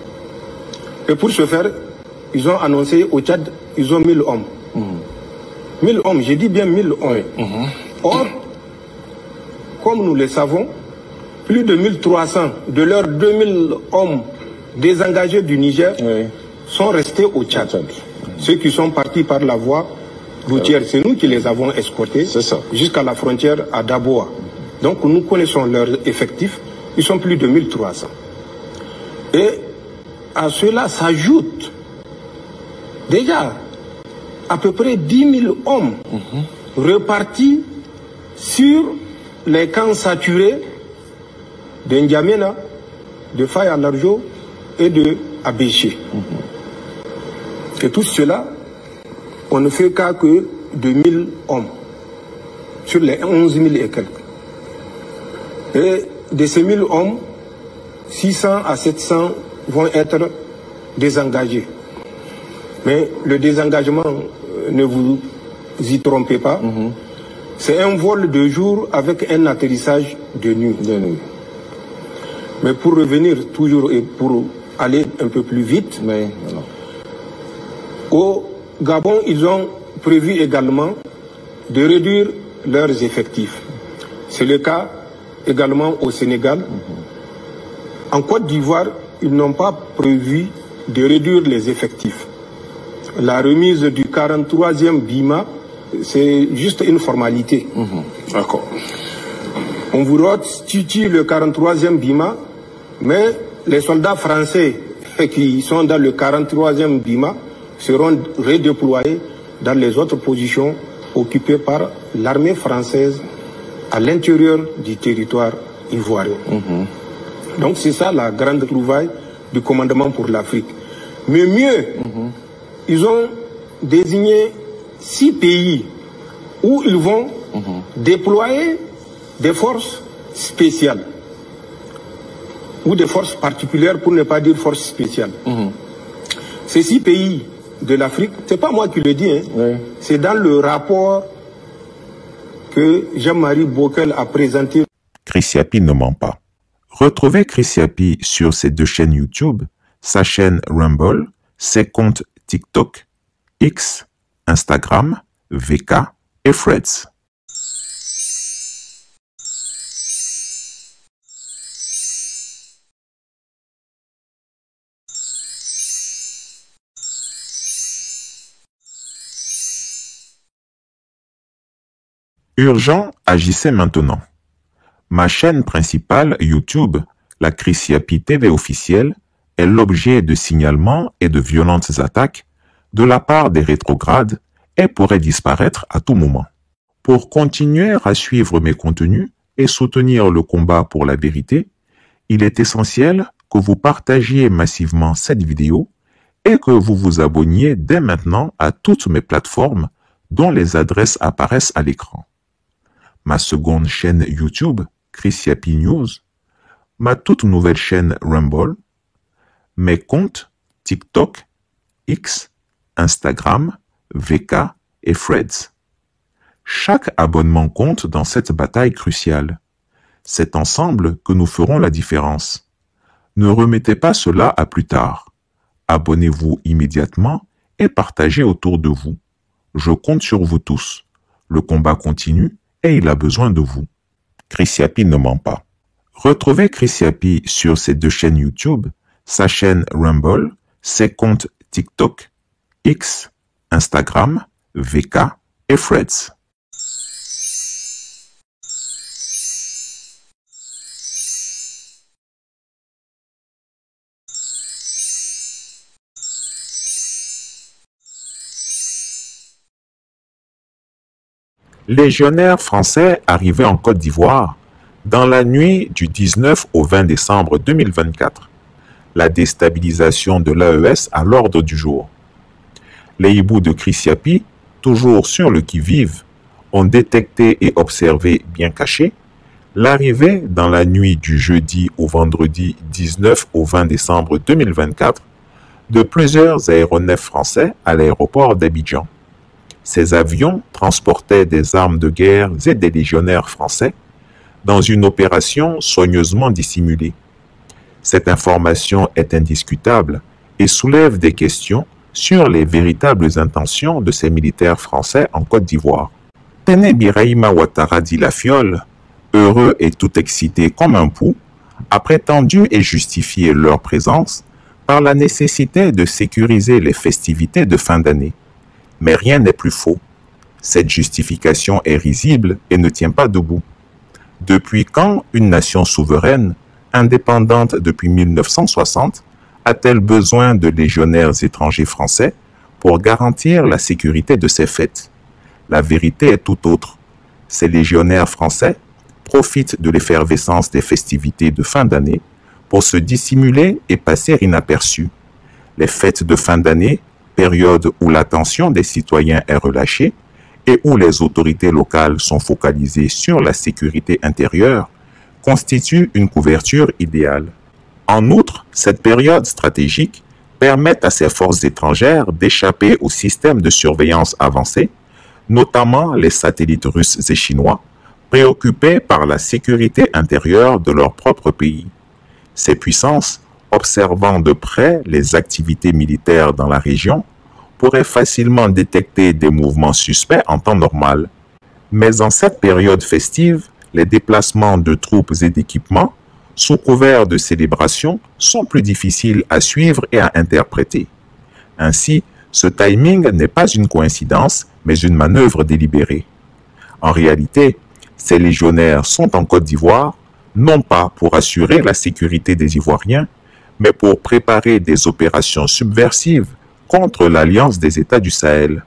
Et pour ce faire, ils ont annoncé au Tchad, ils ont 1000 hommes. 1000 hommes, j'ai dit bien 1000 hommes. Or, comme nous le savons, plus de 1300 de leurs 2000 hommes désengagés du Niger sont restés au Tchad. Ceux qui sont partis par la voie routière, c'est nous qui les avons escortés jusqu'à la frontière à Daboa. Donc nous connaissons leurs effectifs, ils sont plus de 1300. Et à cela s'ajoute déjà à peu près 10 000 hommes repartis sur les camps saturés de N'Djamena, de Faye à Larjo et de Abéché. Et tout cela, on ne fait qu'à que de 1000 hommes sur les 11 000 et quelques. Et de ces 1000 hommes, 600 à 700 vont être désengagés. Mais le désengagement, ne vous y trompez pas, c'est un vol de jour avec un atterrissage de nuit. Mais pour revenir toujours et pour aller un peu plus vite, au Gabon, ils ont prévu également de réduire leurs effectifs. C'est le cas également au Sénégal. En Côte d'Ivoire, ils n'ont pas prévu de réduire les effectifs. La remise du 43e BIMA, c'est juste une formalité. D'accord. On vous restitue le 43e BIMA, mais les soldats français qui sont dans le 43e BIMA seront redéployés dans les autres positions occupées par l'armée française à l'intérieur du territoire ivoirien. Donc c'est ça la grande trouvaille du commandement pour l'Afrique. Mais mieux, ils ont désigné 6 pays où ils vont déployer des forces spéciales ou des forces particulières, pour ne pas dire forces spéciales. Ces 6 pays de l'Afrique, c'est pas moi qui le dis, c'est dans le rapport que Jean-Marie Bockel a présenté. Chris Yapi ne ment pas. Retrouvez Chris Yapi sur ses 2 chaînes YouTube, sa chaîne Rumble, ses comptes TikTok, X, Instagram, VK et Threads. Urgent, agissez maintenant. Ma chaîne principale YouTube, la Chris Yapi TV officielle, est l'objet de signalements et de violentes attaques de la part des rétrogrades et pourrait disparaître à tout moment. Pour continuer à suivre mes contenus et soutenir le combat pour la vérité, il est essentiel que vous partagiez massivement cette vidéo et que vous vous abonniez dès maintenant à toutes mes plateformes dont les adresses apparaissent à l'écran. Ma seconde chaîne YouTube, Chris Yapi News, ma toute nouvelle chaîne Rumble, mes comptes TikTok, X, Instagram, VK et Threads. Chaque abonnement compte dans cette bataille cruciale. C'est ensemble que nous ferons la différence. Ne remettez pas cela à plus tard. Abonnez-vous immédiatement et partagez autour de vous. Je compte sur vous tous. Le combat continue et il a besoin de vous. Chris Yapi ne ment pas. Retrouvez Chris Yapi sur ses 2 chaînes YouTube, sa chaîne Rumble, ses comptes TikTok, X, Instagram, VK et Threads. Légionnaires français arrivés en Côte d'Ivoire dans la nuit du 19 au 20 décembre 2024. La déstabilisation de l'AES à l'ordre du jour. Les hiboux de Chris Yapi, toujours sur le qui-vive, ont détecté et observé bien caché l'arrivée dans la nuit du jeudi au vendredi 19 au 20 décembre 2024 de plusieurs aéronefs français à l'aéroport d'Abidjan. Ces avions transportaient des armes de guerre et des légionnaires français dans une opération soigneusement dissimulée. Cette information est indiscutable et soulève des questions sur les véritables intentions de ces militaires français en Côte d'Ivoire. Téné Birahima Ouattara dit la fiole, heureux et tout excité comme un pou, a prétendu et justifié leur présence par la nécessité de sécuriser les festivités de fin d'année. Mais rien n'est plus faux. Cette justification est risible et ne tient pas debout. Depuis quand une nation souveraine, indépendante depuis 1960, a-t-elle besoin de légionnaires étrangers français pour garantir la sécurité de ses fêtes? La vérité est tout autre. Ces légionnaires français profitent de l'effervescence des festivités de fin d'année pour se dissimuler et passer inaperçus. Les fêtes de fin d'année, période où l'attention des citoyens est relâchée et où les autorités locales sont focalisées sur la sécurité intérieure, constituent une couverture idéale. En outre, cette période stratégique permet à ces forces étrangères d'échapper au système de surveillance avancé, notamment les satellites russes et chinois, préoccupés par la sécurité intérieure de leur propre pays. Ces puissances, observant de près les activités militaires dans la région, pourraient facilement détecter des mouvements suspects en temps normal. Mais en cette période festive, les déplacements de troupes et d'équipements, sous couvert de célébration, sont plus difficiles à suivre et à interpréter. Ainsi, ce timing n'est pas une coïncidence, mais une manœuvre délibérée. En réalité, ces légionnaires sont en Côte d'Ivoire, non pas pour assurer la sécurité des Ivoiriens, mais pour préparer des opérations subversives contre l'Alliance des États du Sahel.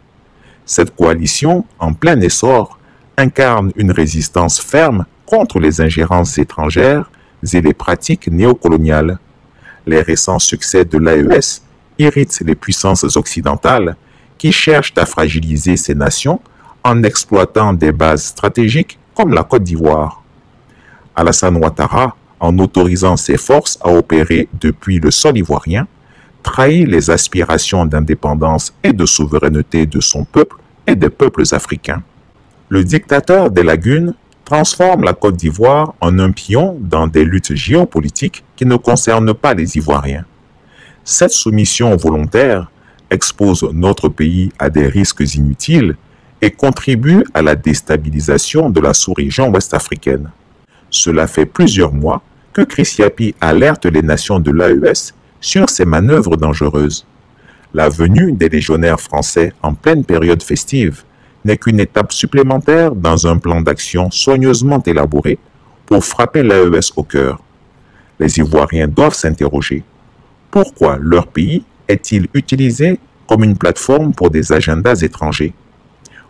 Cette coalition, en plein essor, incarne une résistance ferme contre les ingérences étrangères et les pratiques néocoloniales. Les récents succès de l'AES irritent les puissances occidentales qui cherchent à fragiliser ces nations en exploitant des bases stratégiques comme la Côte d'Ivoire. Alassane Ouattara, en autorisant ses forces à opérer depuis le sol ivoirien, trahit les aspirations d'indépendance et de souveraineté de son peuple et des peuples africains. Le dictateur des lagunes transforme la Côte d'Ivoire en un pion dans des luttes géopolitiques qui ne concernent pas les Ivoiriens. Cette soumission volontaire expose notre pays à des risques inutiles et contribue à la déstabilisation de la sous-région ouest-africaine. Cela fait plusieurs mois que Chrissiapi alerte les nations de l'AES sur ces manœuvres dangereuses. La venue des légionnaires français en pleine période festive n'est qu'une étape supplémentaire dans un plan d'action soigneusement élaboré pour frapper l'AES au cœur. Les Ivoiriens doivent s'interroger. Pourquoi leur pays est-il utilisé comme une plateforme pour des agendas étrangers?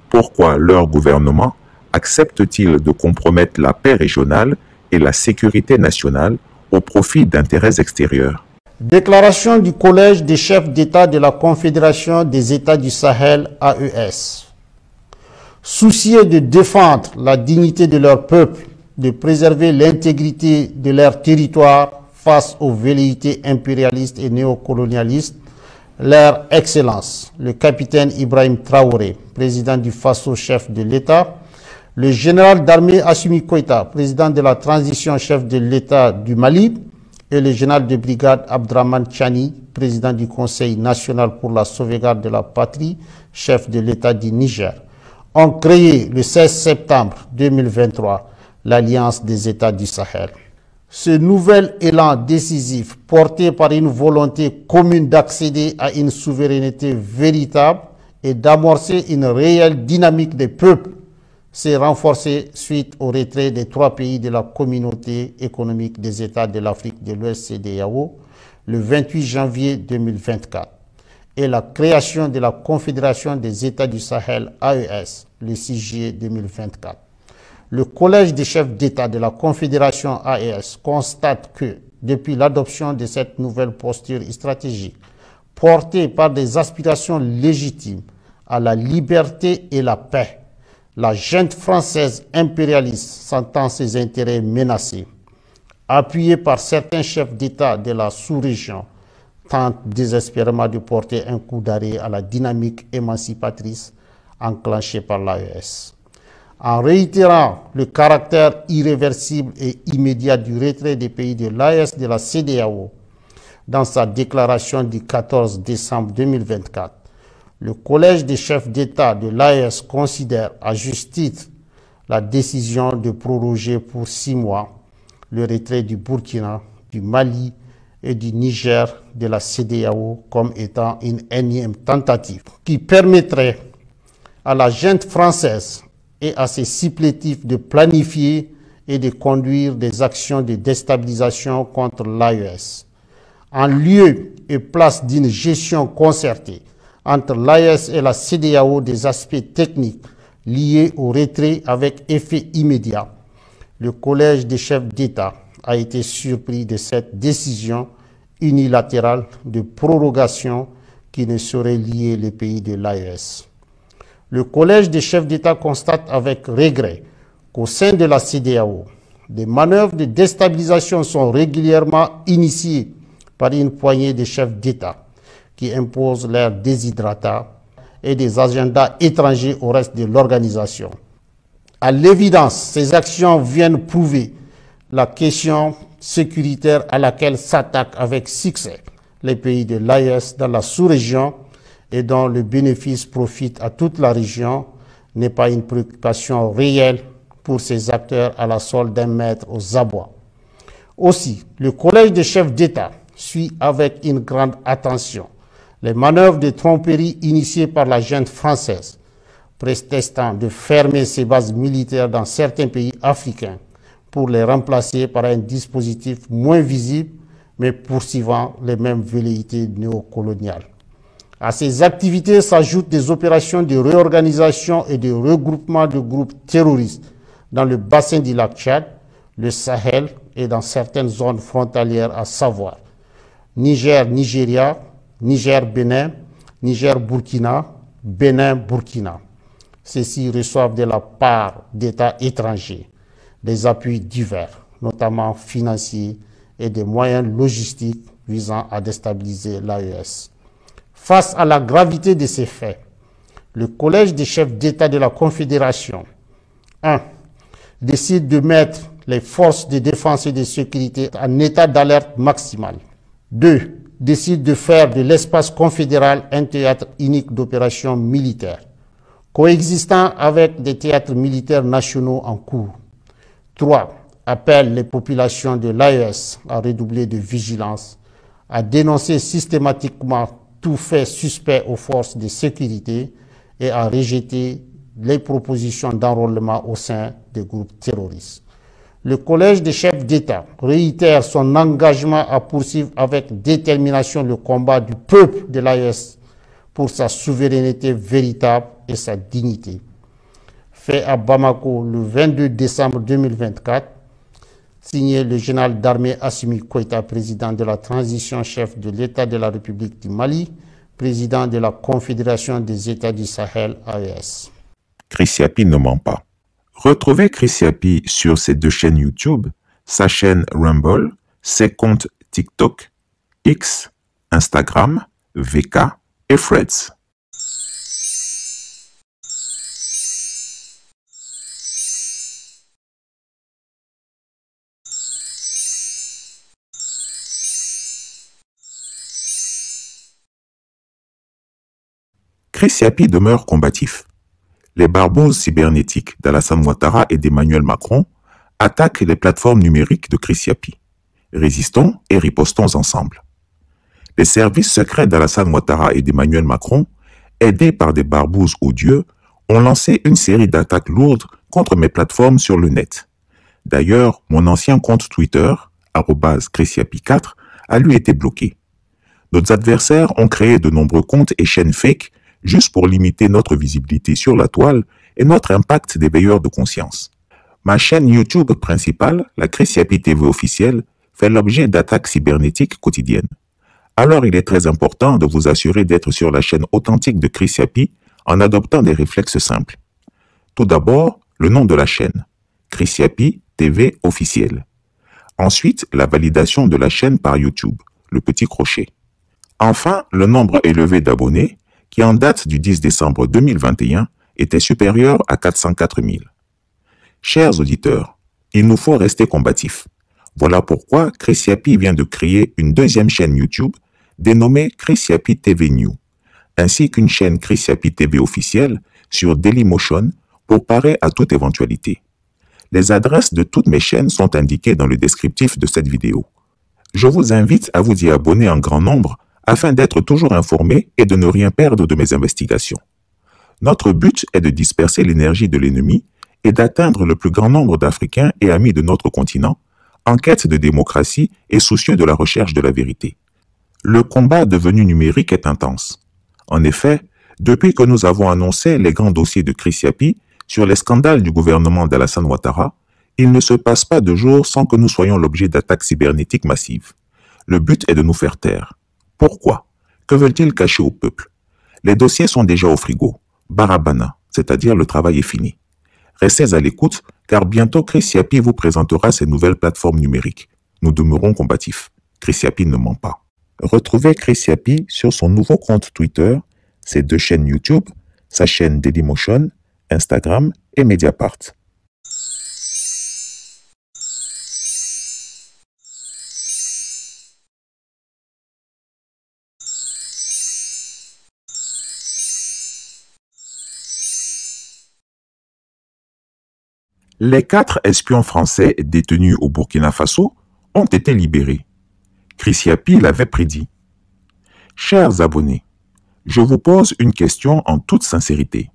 Pourquoi leur gouvernement accepte-t-il de compromettre la paix régionale et la sécurité nationale au profit d'intérêts extérieurs? Déclaration du Collège des chefs d'État de la Confédération des États du Sahel, AES. Soucieux de défendre la dignité de leur peuple, de préserver l'intégrité de leur territoire face aux velléités impérialistes et néocolonialistes, leur Excellence, le capitaine Ibrahim Traoré, président du Faso, chef de l'État, le général d'armée Assimi Goïta, président de la transition, chef de l'État du Mali, et le général de brigade Abdraman Chani, président du Conseil national pour la sauvegarde de la patrie, chef de l'État du Niger, ont créé le 16 septembre 2023 l'Alliance des États du Sahel. Ce nouvel élan décisif, porté par une volonté commune d'accéder à une souveraineté véritable et d'amorcer une réelle dynamique des peuples, s'est renforcé suite au retrait des 3 pays de la communauté économique des États de l'Afrique de l'Ouest CEDEAO le 28 janvier 2024 et la création de la Confédération des États du Sahel AES le 6 juillet 2024. Le Collège des chefs d'État de la Confédération AES constate que, depuis l'adoption de cette nouvelle posture stratégique, portée par des aspirations légitimes à la liberté et la paix, la junte française impérialiste sentant ses intérêts menacés, appuyée par certains chefs d'État de la sous-région, tente désespérément de porter un coup d'arrêt à la dynamique émancipatrice enclenchée par l'AES. En réitérant le caractère irréversible et immédiat du retrait des pays de l'AES de la CEDEAO, dans sa déclaration du 14 décembre 2024, le Collège des chefs d'État de l'AES considère à juste titre la décision de proroger pour 6 mois le retrait du Burkina, du Mali et du Niger de la CEDEAO comme étant une énième tentative qui permettrait à la junte française et à ses supplétifs de planifier et de conduire des actions de déstabilisation contre l'AES. En lieu et place d'une gestion concertée entre l'AES et la CEDEAO des aspects techniques liés au retrait avec effet immédiat, le Collège des chefs d'État a été surpris de cette décision unilatérale de prorogation qui ne saurait lier les pays de l'AES. Le Collège des chefs d'État constate avec regret qu'au sein de la CEDEAO, des manœuvres de déstabilisation sont régulièrement initiées par une poignée de chefs d'État qui imposent leurs desiderata et des agendas étrangers au reste de l'organisation. À l'évidence, ces actions viennent prouver la question sécuritaire à laquelle s'attaquent avec succès les pays de l'AES dans la sous-région et dont le bénéfice profite à toute la région n'est pas une préoccupation réelle pour ces acteurs à la solde d'un maître aux abois. Aussi, le Collège des chefs d'État suit avec une grande attention les manœuvres de tromperie initiées par la junte française, prétextant de fermer ses bases militaires dans certains pays africains pour les remplacer par un dispositif moins visible mais poursuivant les mêmes velléités néocoloniales. À ces activités s'ajoutent des opérations de réorganisation et de regroupement de groupes terroristes dans le bassin du lac Tchad, le Sahel et dans certaines zones frontalières, à savoir Niger-Nigeria, Niger-Bénin, Niger-Burkina, Bénin-Burkina. Ceux-ci reçoivent de la part d'États étrangers des appuis divers, notamment financiers et des moyens logistiques visant à déstabiliser l'AES. Face à la gravité de ces faits, le Collège des chefs d'État de la Confédération 1. Décide de mettre les forces de défense et de sécurité en état d'alerte maximale. 2. Décide de faire de l'espace confédéral un théâtre unique d'opérations militaires, coexistant avec des théâtres militaires nationaux en cours. 3. Appelle les populations de l'AES à redoubler de vigilance, à dénoncer systématiquement tout fait suspect aux forces de sécurité et à rejeter les propositions d'enrôlement au sein des groupes terroristes. Le Collège des chefs d'État réitère son engagement à poursuivre avec détermination le combat du peuple de l'AES pour sa souveraineté véritable et sa dignité. Fait à Bamako le 22 décembre 2024, signé le général d'armée Assimi Goïta, président de la transition, chef de l'État de la République du Mali, président de la Confédération des États du Sahel, AES. Chris Yapi ne ment pas. Retrouvez Chris Yapi sur ses 2 chaînes YouTube, sa chaîne Rumble, ses comptes TikTok, X, Instagram, VK et Threads. Chris Yapi demeure combatif. Les barboses cybernétiques d'Alassane Ouattara et d'Emmanuel Macron attaquent les plateformes numériques de Chris Yapi. Résistons et ripostons ensemble. Les services secrets d'Alassane Ouattara et d'Emmanuel Macron, aidés par des barbouzes odieux, ont lancé une série d'attaques lourdes contre mes plateformes sur le net. D'ailleurs, mon ancien compte Twitter, @ChrisYapi4, a lui été bloqué. Nos adversaires ont créé de nombreux comptes et chaînes fake juste pour limiter notre visibilité sur la toile et notre impact d'éveilleur de conscience. Ma chaîne YouTube principale, la Chris Yapi TV officielle, fait l'objet d'attaques cybernétiques quotidiennes. Alors il est très important de vous assurer d'être sur la chaîne authentique de Chris Yapi en adoptant des réflexes simples. Tout d'abord, le nom de la chaîne, Chris Yapi TV officielle. Ensuite, la validation de la chaîne par YouTube, le petit crochet. Enfin, le nombre élevé d'abonnés, qui en date du 10 décembre 2021, était supérieur à 404 000. Chers auditeurs, il nous faut rester combatifs. Voilà pourquoi Chris Yapi vient de créer une deuxième chaîne YouTube dénommée Chris Yapi TV New, ainsi qu'une chaîne Chris Yapi TV officielle sur Dailymotion pour parer à toute éventualité. Les adresses de toutes mes chaînes sont indiquées dans le descriptif de cette vidéo. Je vous invite à vous y abonner en grand nombre afin d'être toujours informé et de ne rien perdre de mes investigations. Notre but est de disperser l'énergie de l'ennemi et d'atteindre le plus grand nombre d'Africains et amis de notre continent en quête de démocratie et soucieux de la recherche de la vérité. Le combat devenu numérique est intense. En effet, depuis que nous avons annoncé les grands dossiers de Chris Yapi sur les scandales du gouvernement d'Alassane Ouattara, il ne se passe pas de jour sans que nous soyons l'objet d'attaques cybernétiques massives. Le but est de nous faire taire. Pourquoi? Que veulent-ils cacher au peuple? Les dossiers sont déjà au frigo. Barabana, c'est-à-dire le travail est fini. Restez à l'écoute, car bientôt Chris Yapi vous présentera ses nouvelles plateformes numériques. Nous demeurons combatifs. Chris Yapi ne ment pas. Retrouvez Chris Yapi sur son nouveau compte Twitter, ses deux chaînes YouTube, sa chaîne Dailymotion, Instagram et Mediapart. Les 4 espions français détenus au Burkina Faso ont été libérés. Chris Yapi l'avait prédit. Chers abonnés, je vous pose une question en toute sincérité.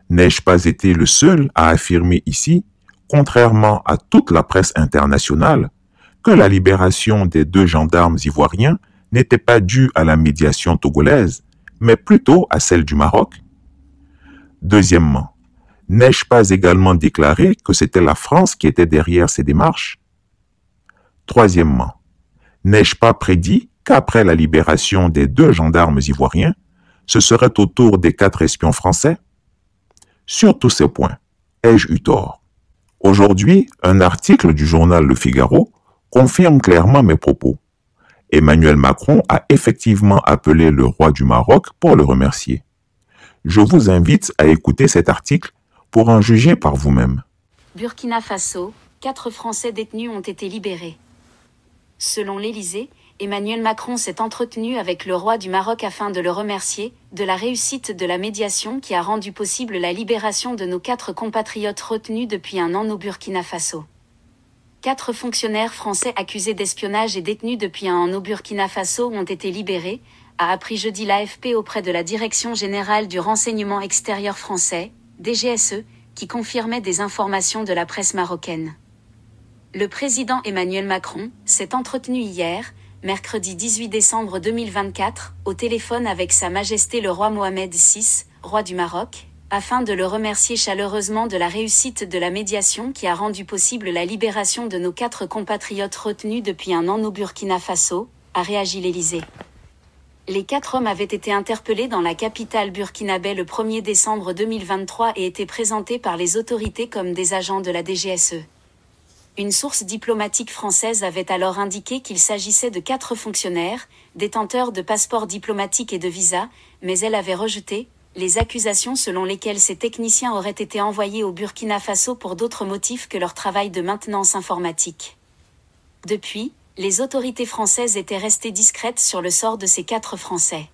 N'ai-je pas été le seul à affirmer ici, contrairement à toute la presse internationale, que la libération des 2 gendarmes ivoiriens n'était pas due à la médiation togolaise, mais plutôt à celle du Maroc? Deuxièmement, n'ai-je pas également déclaré que c'était la France qui était derrière ces démarches? Troisièmement, n'ai-je pas prédit qu'après la libération des 2 gendarmes ivoiriens, ce serait au tour des 4 espions français? Sur tous ces points, ai-je eu tort? Aujourd'hui, un article du journal Le Figaro confirme clairement mes propos. Emmanuel Macron a effectivement appelé le roi du Maroc pour le remercier. Je vous invite à écouter cet article pour en juger par vous-même. Burkina Faso, 4 Français détenus ont été libérés. Selon l'Élysée, Emmanuel Macron s'est entretenu avec le roi du Maroc afin de le remercier de la réussite de la médiation qui a rendu possible la libération de nos 4 compatriotes retenus depuis un an au Burkina Faso. 4 fonctionnaires français accusés d'espionnage et détenus depuis un an au Burkina Faso ont été libérés, a appris jeudi l'AFP auprès de la Direction générale du renseignement extérieur français, DGSE, qui confirmait des informations de la presse marocaine. Le président Emmanuel Macron s'est entretenu hier, mercredi 18 décembre 2024, au téléphone avec Sa Majesté le roi Mohamed VI, roi du Maroc, afin de le remercier chaleureusement de la réussite de la médiation qui a rendu possible la libération de nos 4 compatriotes retenus depuis un an au Burkina Faso, a réagi l'Élysée. Les 4 hommes avaient été interpellés dans la capitale burkinabé le 1er décembre 2023 et étaient présentés par les autorités comme des agents de la DGSE. Une source diplomatique française avait alors indiqué qu'il s'agissait de 4 fonctionnaires, détenteurs de passeports diplomatiques et de visas, mais elle avait rejeté les accusations selon lesquelles ces techniciens auraient été envoyés au Burkina Faso pour d'autres motifs que leur travail de maintenance informatique. Depuis, les autorités françaises étaient restées discrètes sur le sort de ces 4 Français.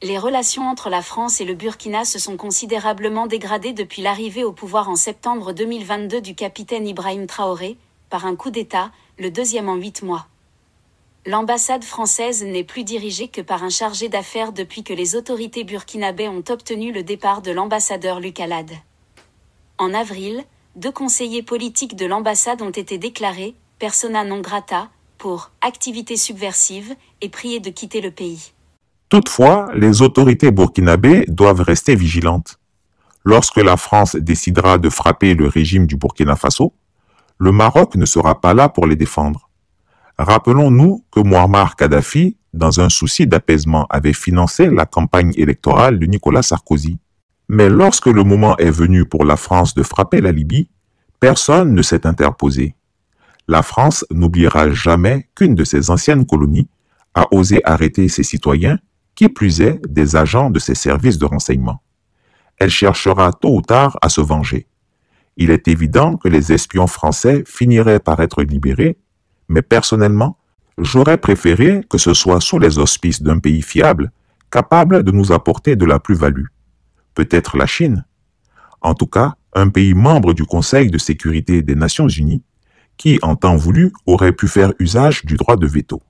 Les relations entre la France et le Burkina se sont considérablement dégradées depuis l'arrivée au pouvoir en septembre 2022 du capitaine Ibrahim Traoré, par un coup d'État, le 2e en 8 mois. L'ambassade française n'est plus dirigée que par un chargé d'affaires depuis que les autorités burkinabées ont obtenu le départ de l'ambassadeur Luc Alade. En avril, 2 conseillers politiques de l'ambassade ont été déclarés persona non grata pour activité subversive et priés de quitter le pays. Toutefois, les autorités burkinabées doivent rester vigilantes. Lorsque la France décidera de frapper le régime du Burkina Faso, le Maroc ne sera pas là pour les défendre. Rappelons-nous que Mouammar Kadhafi, dans un souci d'apaisement, avait financé la campagne électorale de Nicolas Sarkozy. Mais lorsque le moment est venu pour la France de frapper la Libye, personne ne s'est interposé. La France n'oubliera jamais qu'une de ses anciennes colonies a osé arrêter ses citoyens, qui plus est des agents de ses services de renseignement. Elle cherchera tôt ou tard à se venger. Il est évident que les espions français finiraient par être libérés, mais personnellement, j'aurais préféré que ce soit sous les auspices d'un pays fiable, capable de nous apporter de la plus-value. Peut-être la Chine. En tout cas, un pays membre du Conseil de sécurité des Nations Unies, qui, en temps voulu, aurait pu faire usage du droit de veto.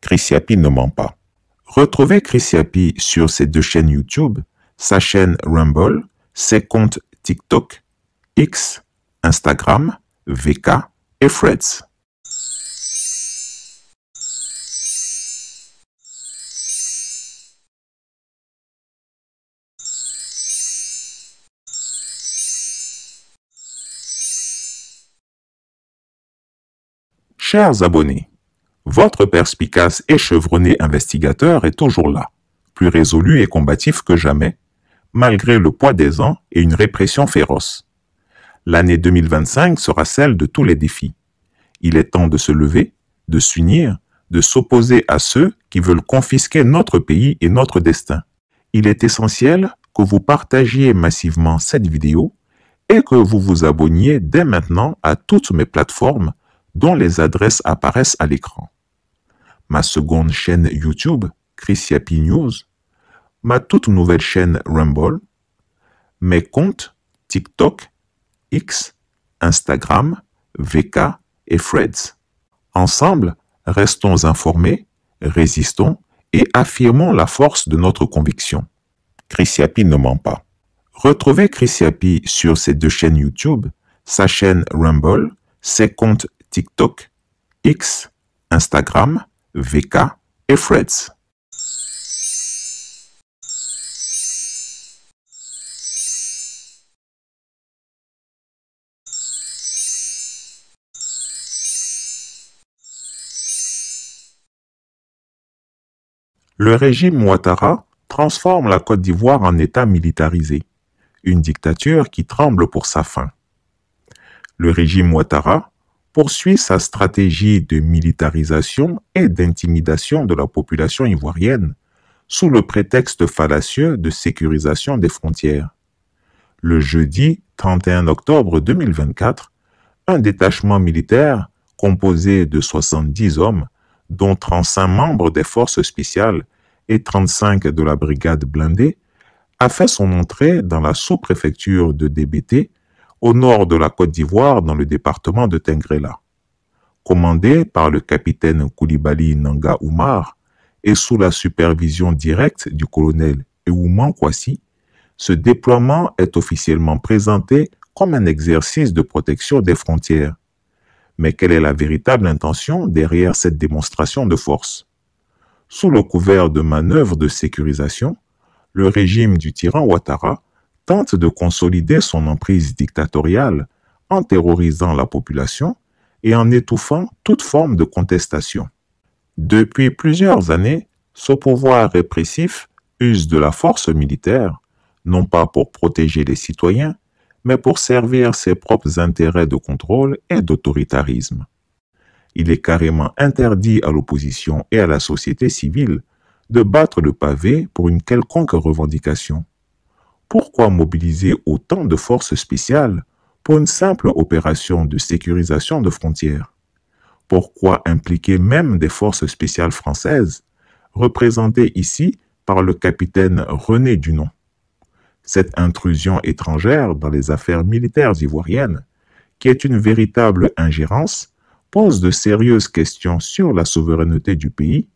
Chris Yapi ne ment pas. Retrouvez Chris Yapi sur ses 2 chaînes YouTube, sa chaîne Rumble, ses comptes TikTok, X, Instagram, VK et Threads. Chers abonnés, votre perspicace et chevronné investigateur est toujours là, plus résolu et combatif que jamais, malgré le poids des ans et une répression féroce. L'année 2025 sera celle de tous les défis. Il est temps de se lever, de s'unir, de s'opposer à ceux qui veulent confisquer notre pays et notre destin. Il est essentiel que vous partagiez massivement cette vidéo et que vous vous abonniez dès maintenant à toutes mes plateformes dont les adresses apparaissent à l'écran. Ma seconde chaîne YouTube, Chris Yapi News, ma toute nouvelle chaîne Rumble, mes comptes TikTok, X, Instagram, VK et Threads. Ensemble, restons informés, résistons et affirmons la force de notre conviction. Chris Yapi ne ment pas. Retrouvez Chris Yapi sur ses 2 chaînes YouTube, sa chaîne Rumble, ses comptes TikTok, X, Instagram, VK et Threads. Le régime Ouattara transforme la Côte d'Ivoire en État militarisé, une dictature qui tremble pour sa fin. Le régime Ouattara poursuit sa stratégie de militarisation et d'intimidation de la population ivoirienne sous le prétexte fallacieux de sécurisation des frontières. Le jeudi 31 octobre 2024, un détachement militaire composé de 70 hommes, dont 35 membres des forces spéciales et 35 de la brigade blindée, a fait son entrée dans la sous-préfecture de DBT, au nord de la Côte d'Ivoire dans le département de Tengrela. Commandé par le capitaine Koulibaly Nanga Oumar et sous la supervision directe du colonel Eouman Kwasi, ce déploiement est officiellement présenté comme un exercice de protection des frontières. Mais quelle est la véritable intention derrière cette démonstration de force? Sous le couvert de manœuvres de sécurisation, le régime du tyran Ouattara tente de consolider son emprise dictatoriale en terrorisant la population et en étouffant toute forme de contestation. Depuis plusieurs années, ce pouvoir répressif use de la force militaire, non pas pour protéger les citoyens, mais pour servir ses propres intérêts de contrôle et d'autoritarisme. Il est carrément interdit à l'opposition et à la société civile de battre le pavé pour une quelconque revendication. Pourquoi mobiliser autant de forces spéciales pour une simple opération de sécurisation de frontières? Pourquoi impliquer même des forces spéciales françaises, représentées ici par le capitaine René Dunon? Cette intrusion étrangère dans les affaires militaires ivoiriennes, qui est une véritable ingérence, pose de sérieuses questions sur la souveraineté du pays,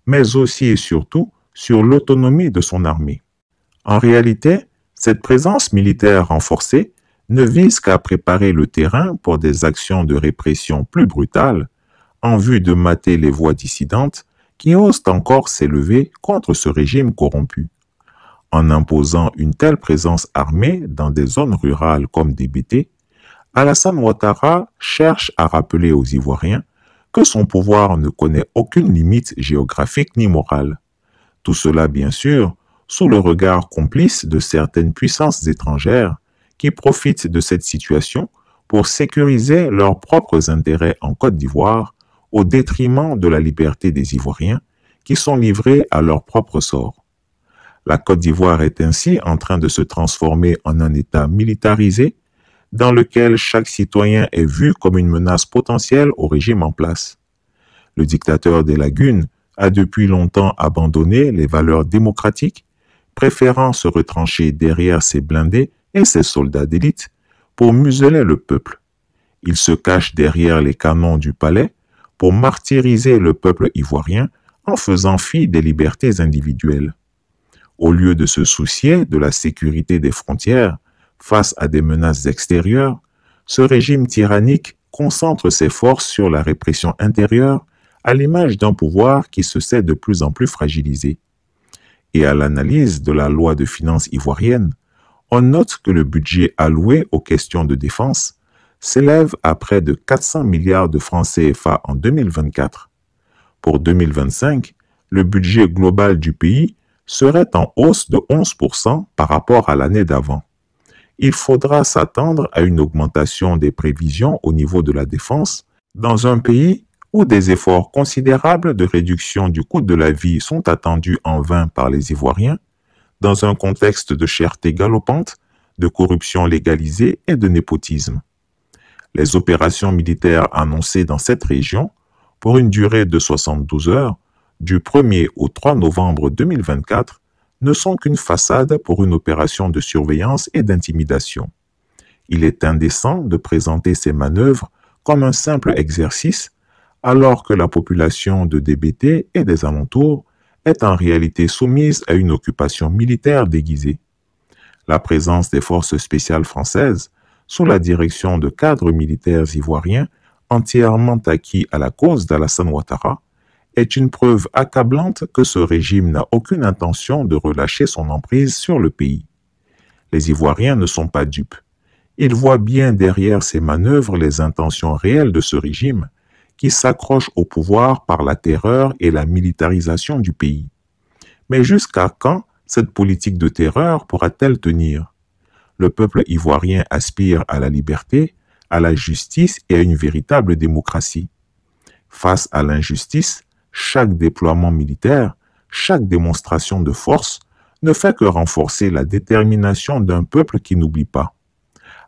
mais aussi et surtout sur l'autonomie de son armée. En réalité, cette présence militaire renforcée ne vise qu'à préparer le terrain pour des actions de répression plus brutales, en vue de mater les voix dissidentes qui osent encore s'élever contre ce régime corrompu. En imposant une telle présence armée dans des zones rurales comme DBT, Alassane Ouattara cherche à rappeler aux Ivoiriens que son pouvoir ne connaît aucune limite géographique ni morale. Tout cela, bien sûr, sous le regard complice de certaines puissances étrangères qui profitent de cette situation pour sécuriser leurs propres intérêts en Côte d'Ivoire au détriment de la liberté des Ivoiriens qui sont livrés à leur propre sort. La Côte d'Ivoire est ainsi en train de se transformer en un État militarisé dans lequel chaque citoyen est vu comme une menace potentielle au régime en place. Le dictateur des lagunes a depuis longtemps abandonné les valeurs démocratiques, préférant se retrancher derrière ses blindés et ses soldats d'élite pour museler le peuple. Il se cache derrière les canons du palais pour martyriser le peuple ivoirien en faisant fi des libertés individuelles. Au lieu de se soucier de la sécurité des frontières face à des menaces extérieures, ce régime tyrannique concentre ses forces sur la répression intérieure à l'image d'un pouvoir qui se sait de plus en plus fragilisé. Et à l'analyse de la loi de finances ivoirienne, on note que le budget alloué aux questions de défense s'élève à près de 400 milliards de francs CFA en 2024. Pour 2025, le budget global du pays serait en hausse de 11% par rapport à l'année d'avant. Il faudra s'attendre à une augmentation des prévisions au niveau de la défense dans un pays où des efforts considérables de réduction du coût de la vie sont attendus en vain par les Ivoiriens, dans un contexte de cherté galopante, de corruption légalisée et de népotisme. Les opérations militaires annoncées dans cette région, pour une durée de 72 heures, du 1er au 3 novembre 2024, ne sont qu'une façade pour une opération de surveillance et d'intimidation. Il est indécent de présenter ces manœuvres comme un simple exercice, alors que la population de DBT et des alentours est en réalité soumise à une occupation militaire déguisée. La présence des forces spéciales françaises, sous la direction de cadres militaires ivoiriens entièrement acquis à la cause d'Alassane Ouattara, est une preuve accablante que ce régime n'a aucune intention de relâcher son emprise sur le pays. Les Ivoiriens ne sont pas dupes. Ils voient bien derrière ces manœuvres les intentions réelles de ce régime qui s'accroche au pouvoir par la terreur et la militarisation du pays. Mais jusqu'à quand cette politique de terreur pourra-t-elle tenir? Le peuple ivoirien aspire à la liberté, à la justice et à une véritable démocratie. Face à l'injustice, chaque déploiement militaire, chaque démonstration de force ne fait que renforcer la détermination d'un peuple qui n'oublie pas.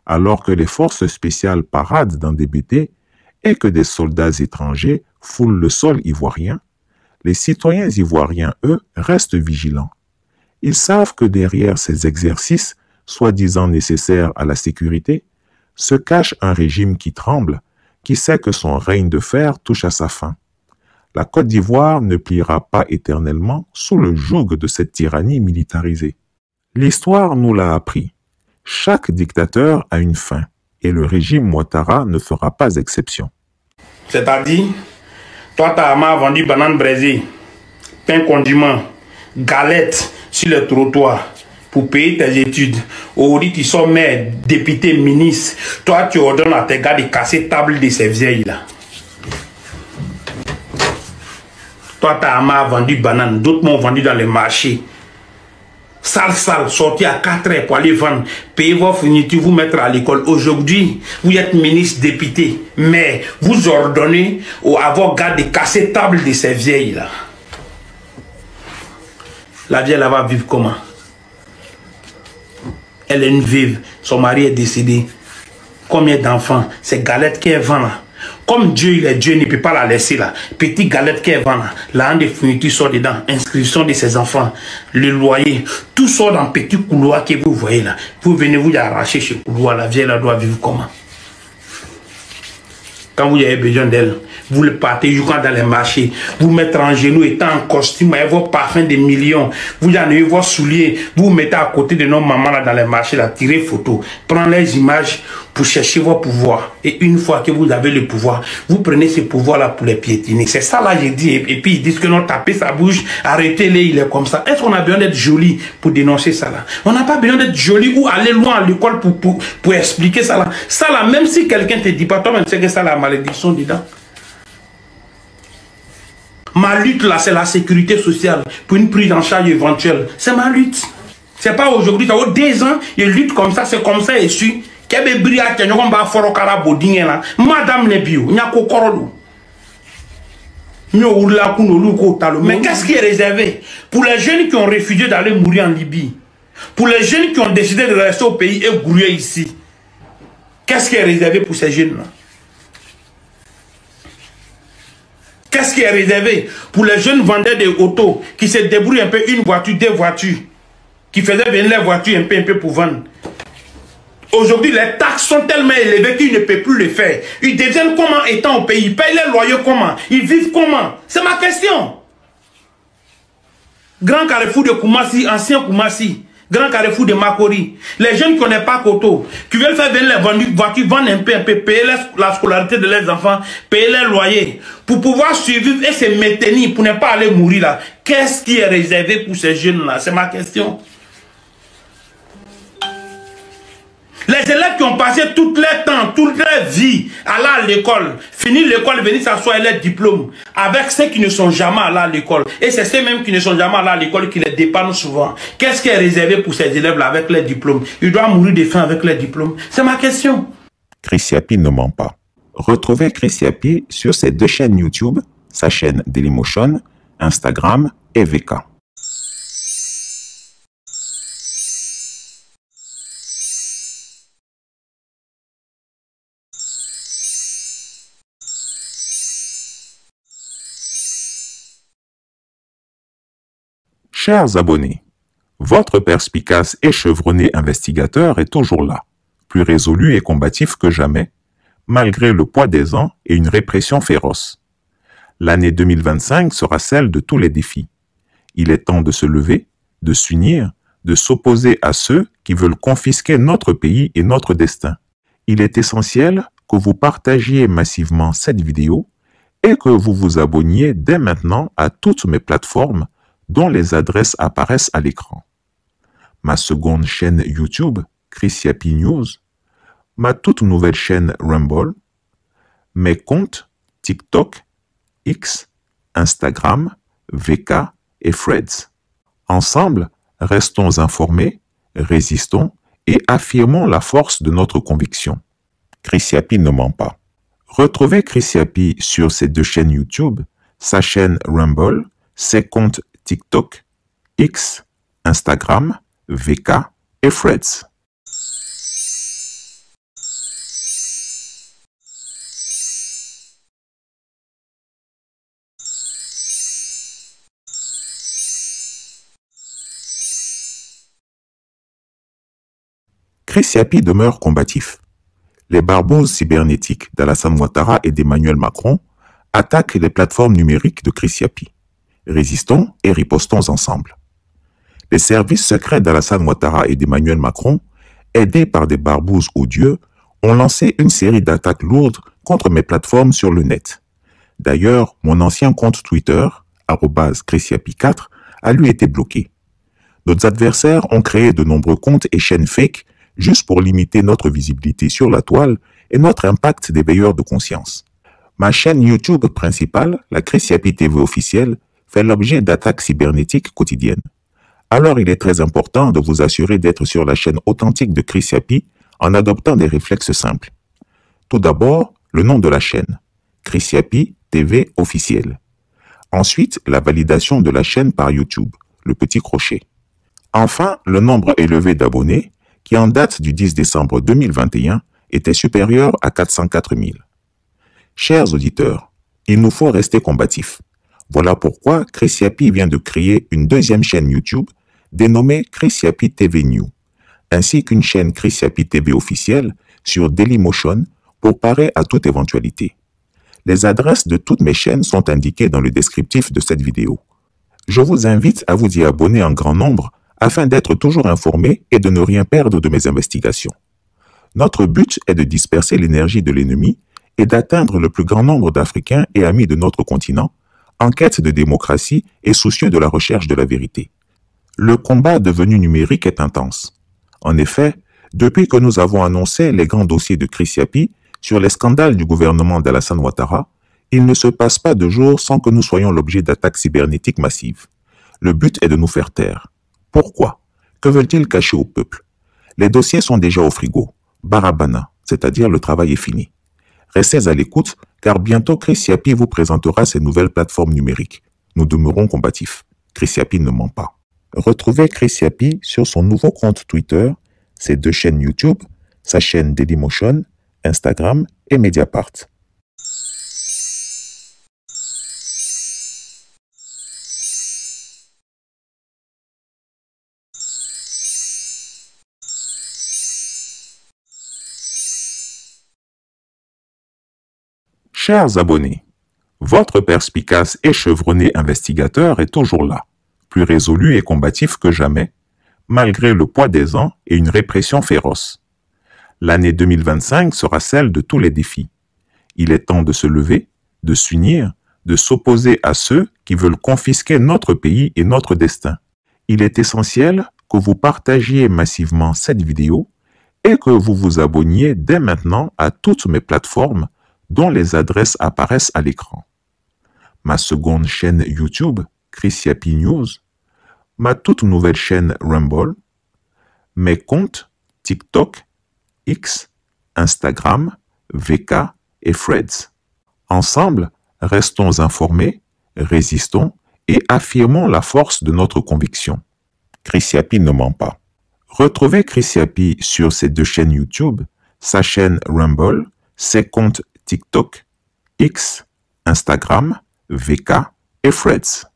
Alors que les forces spéciales paradent dans des BT et que des soldats étrangers foulent le sol ivoirien, les citoyens ivoiriens, eux, restent vigilants. Ils savent que derrière ces exercices, soi-disant nécessaires à la sécurité, se cache un régime qui tremble, qui sait que son règne de fer touche à sa fin. La Côte d'Ivoire ne pliera pas éternellement sous le joug de cette tyrannie militarisée. L'histoire nous l'a appris. Chaque dictateur a une fin, et le régime Ouattara ne fera pas exception. C'est-à-dire, toi, ta maman a vendu banane braisée, pain condiment, galettes sur le trottoir pour payer tes études. Aujourd'hui, tu sors maire, député, ministre. Toi, tu ordonnes à tes gars de casser table de ces vieilles-là. Toi, ta maman a vendu banane, d'autres m'ont vendu dans les marchés. Sale, sorti à 4 heures pour aller vendre, payer vos fournitures, vous mettre à l'école. Aujourd'hui, vous êtes ministre, député, mais vous ordonnez à vos gars de casser table de ces vieilles-là. La vieille, elle va vivre comment? Elle est une veuve, son mari est décédé. Combien d'enfants? Ces galettes qu'elle vend là. Comme Dieu, il est Dieu, il ne peut pas la laisser là. Petite galette qu'elle vend là. La de fourniture sort dedans. Inscription de ses enfants. Le loyer. Tout sort dans petit couloir que vous voyez là. Vous venez vous y arracher chez le couloir. La vieille là doit vivre comment? Quand vous avez besoin d'elle, vous le partez jusqu'à dans les marchés, vous mettez en genoux, étant en costume, avec vos parfums de millions, vous y en avez vos souliers, vous mettez à côté de nos mamans là dans les marchés, là, tirez photo, prenez les images pour chercher vos pouvoirs. Et une fois que vous avez le pouvoir, vous prenez ce pouvoir là pour les piétiner. C'est ça là, j'ai dit. Et puis ils disent que non, tapez sa bouche, arrêtez-les, il est comme ça. Est-ce qu'on a besoin d'être joli pour dénoncer ça là? On n'a pas besoin d'être joli ou aller loin à l'école pour expliquer ça là. Ça là, même si quelqu'un te dit pas, toi-même, c'est que ça la malédiction dedans. Ma lutte là, c'est la sécurité sociale pour une prise en charge éventuelle. C'est ma lutte. C'est pas aujourd'hui, ça vaut 2 ans, je lutte comme ça, c'est comme ça et suis. Madame Nebio, Mais qu'est-ce qui est réservé pour les jeunes qui ont refusé d'aller mourir en Libye? Pour les jeunes qui ont décidé de rester au pays et grouiller ici? Qu'est-ce qui est réservé pour ces jeunes-là? Qu'est-ce qui est réservé pour les jeunes vendeurs de autos qui se débrouillent un peu, une voiture, deux voitures, qui faisaient venir les voitures un peu pour vendre? Aujourd'hui, les taxes sont tellement élevées qu'ils ne peuvent plus le faire. Ils deviennent comment étant au pays? Ils payent les loyers comment? Ils vivent comment? C'est ma question. Grand carrefour de Koumassi, ancien Koumassi, grand carrefour de Makori. Les jeunes qui n'ont pas Koto, qui veulent faire venir les voitures, vendre un peu, payer la scolarité de leurs enfants, payer les loyers, pour pouvoir survivre et se maintenir, pour ne pas aller mourir là. Qu'est-ce qui est réservé pour ces jeunes-là? C'est ma question. Les élèves qui ont passé tout leur temps, toute leur vie à aller à l'école, finir l'école, venir s'asseoir leur diplôme, avec ceux qui ne sont jamais allés à l'école. Et c'est ceux mêmes qui ne sont jamais allés à l'école qui les dépannent souvent. Qu'est-ce qui est réservé pour ces élèves-là avec leur diplôme? Ils doivent mourir de faim avec leur diplôme. C'est ma question. Chris Yapi ne ment pas. Retrouvez Chris Yapi sur ses 2 chaînes YouTube, sa chaîne Dailymotion, Instagram et VK. Chers abonnés, votre perspicace et chevronné investigateur est toujours là, plus résolu et combatif que jamais, malgré le poids des ans et une répression féroce. L'année 2025 sera celle de tous les défis. Il est temps de se lever, de s'unir, de s'opposer à ceux qui veulent confisquer notre pays et notre destin. Il est essentiel que vous partagiez massivement cette vidéo et que vous vous abonniez dès maintenant à toutes mes plateformes dont les adresses apparaissent à l'écran. Ma seconde chaîne YouTube, Chris Yapi News, ma toute nouvelle chaîne Rumble, mes comptes TikTok, X, Instagram, VK et Threads. Ensemble, restons informés, résistons et affirmons la force de notre conviction. Chris Yapi ne ment pas. Retrouvez Chris Yapi sur ses 2 chaînes YouTube, sa chaîne Rumble, ses comptes TikTok, X, Instagram, VK et Threads. Chris Yapi demeure combatif. Les barboses cybernétiques d'Alassane Ouattara et d'Emmanuel Macron attaquent les plateformes numériques de Chris Yapi. Résistons et ripostons ensemble. Les services secrets d'Alassane Ouattara et d'Emmanuel Macron, aidés par des barbouzes odieux, ont lancé une série d'attaques lourdes contre mes plateformes sur le net. D'ailleurs, mon ancien compte Twitter, @ChrisYapi4, a lui été bloqué. Nos adversaires ont créé de nombreux comptes et chaînes fake juste pour limiter notre visibilité sur la toile et notre impact d'éveilleur de conscience. Ma chaîne YouTube principale, la Chris Yapi TV officielle, fait l'objet d'attaques cybernétiques quotidiennes. Alors il est très important de vous assurer d'être sur la chaîne authentique de Chris Yapi en adoptant des réflexes simples. Tout d'abord, le nom de la chaîne, Chris Yapi TV officielle. Ensuite, la validation de la chaîne par YouTube, le petit crochet. Enfin, le nombre élevé d'abonnés, qui en date du 10 décembre 2021 était supérieur à 404 000. Chers auditeurs, il nous faut rester combatifs. Voilà pourquoi Chris Yapi vient de créer une 2e chaîne YouTube dénommée Chris Yapi TV New, ainsi qu'une chaîne Chris Yapi TV officielle sur Dailymotion pour parer à toute éventualité. Les adresses de toutes mes chaînes sont indiquées dans le descriptif de cette vidéo. Je vous invite à vous y abonner en grand nombre afin d'être toujours informé et de ne rien perdre de mes investigations. Notre but est de disperser l'énergie de l'ennemi et d'atteindre le plus grand nombre d'Africains et amis de notre continent en quête de démocratie et soucieux de la recherche de la vérité. Le combat devenu numérique est intense. En effet, depuis que nous avons annoncé les grands dossiers de Chris Yapi sur les scandales du gouvernement d'Alassane Ouattara, il ne se passe pas de jour sans que nous soyons l'objet d'attaques cybernétiques massives. Le but est de nous faire taire. Pourquoi? Que veulent-ils cacher au peuple? Les dossiers sont déjà au frigo. Barabana, c'est-à-dire le travail est fini. Restez à l'écoute car bientôt Chris Yapi vous présentera ses nouvelles plateformes numériques. Nous demeurons combatifs. Chris Yapi ne ment pas. Retrouvez Chris Yapi sur son nouveau compte Twitter, ses 2 chaînes YouTube, sa chaîne Dailymotion, Instagram et Mediapart. Chers abonnés, votre perspicace et chevronné investigateur est toujours là, plus résolu et combatif que jamais, malgré le poids des ans et une répression féroce. L'année 2025 sera celle de tous les défis. Il est temps de se lever, de s'unir, de s'opposer à ceux qui veulent confisquer notre pays et notre destin. Il est essentiel que vous partagiez massivement cette vidéo et que vous vous abonniez dès maintenant à toutes mes plateformes dont les adresses apparaissent à l'écran. Ma seconde chaîne YouTube, Chris Yapi News, ma toute nouvelle chaîne Rumble, mes comptes TikTok, X, Instagram, VK et Threads. Ensemble, restons informés, résistons et affirmons la force de notre conviction. Chris Yapi ne ment pas. Retrouvez Chris Yapi sur ses 2 chaînes YouTube, sa chaîne Rumble, ses comptes TikTok, X, Instagram, VK et Threads.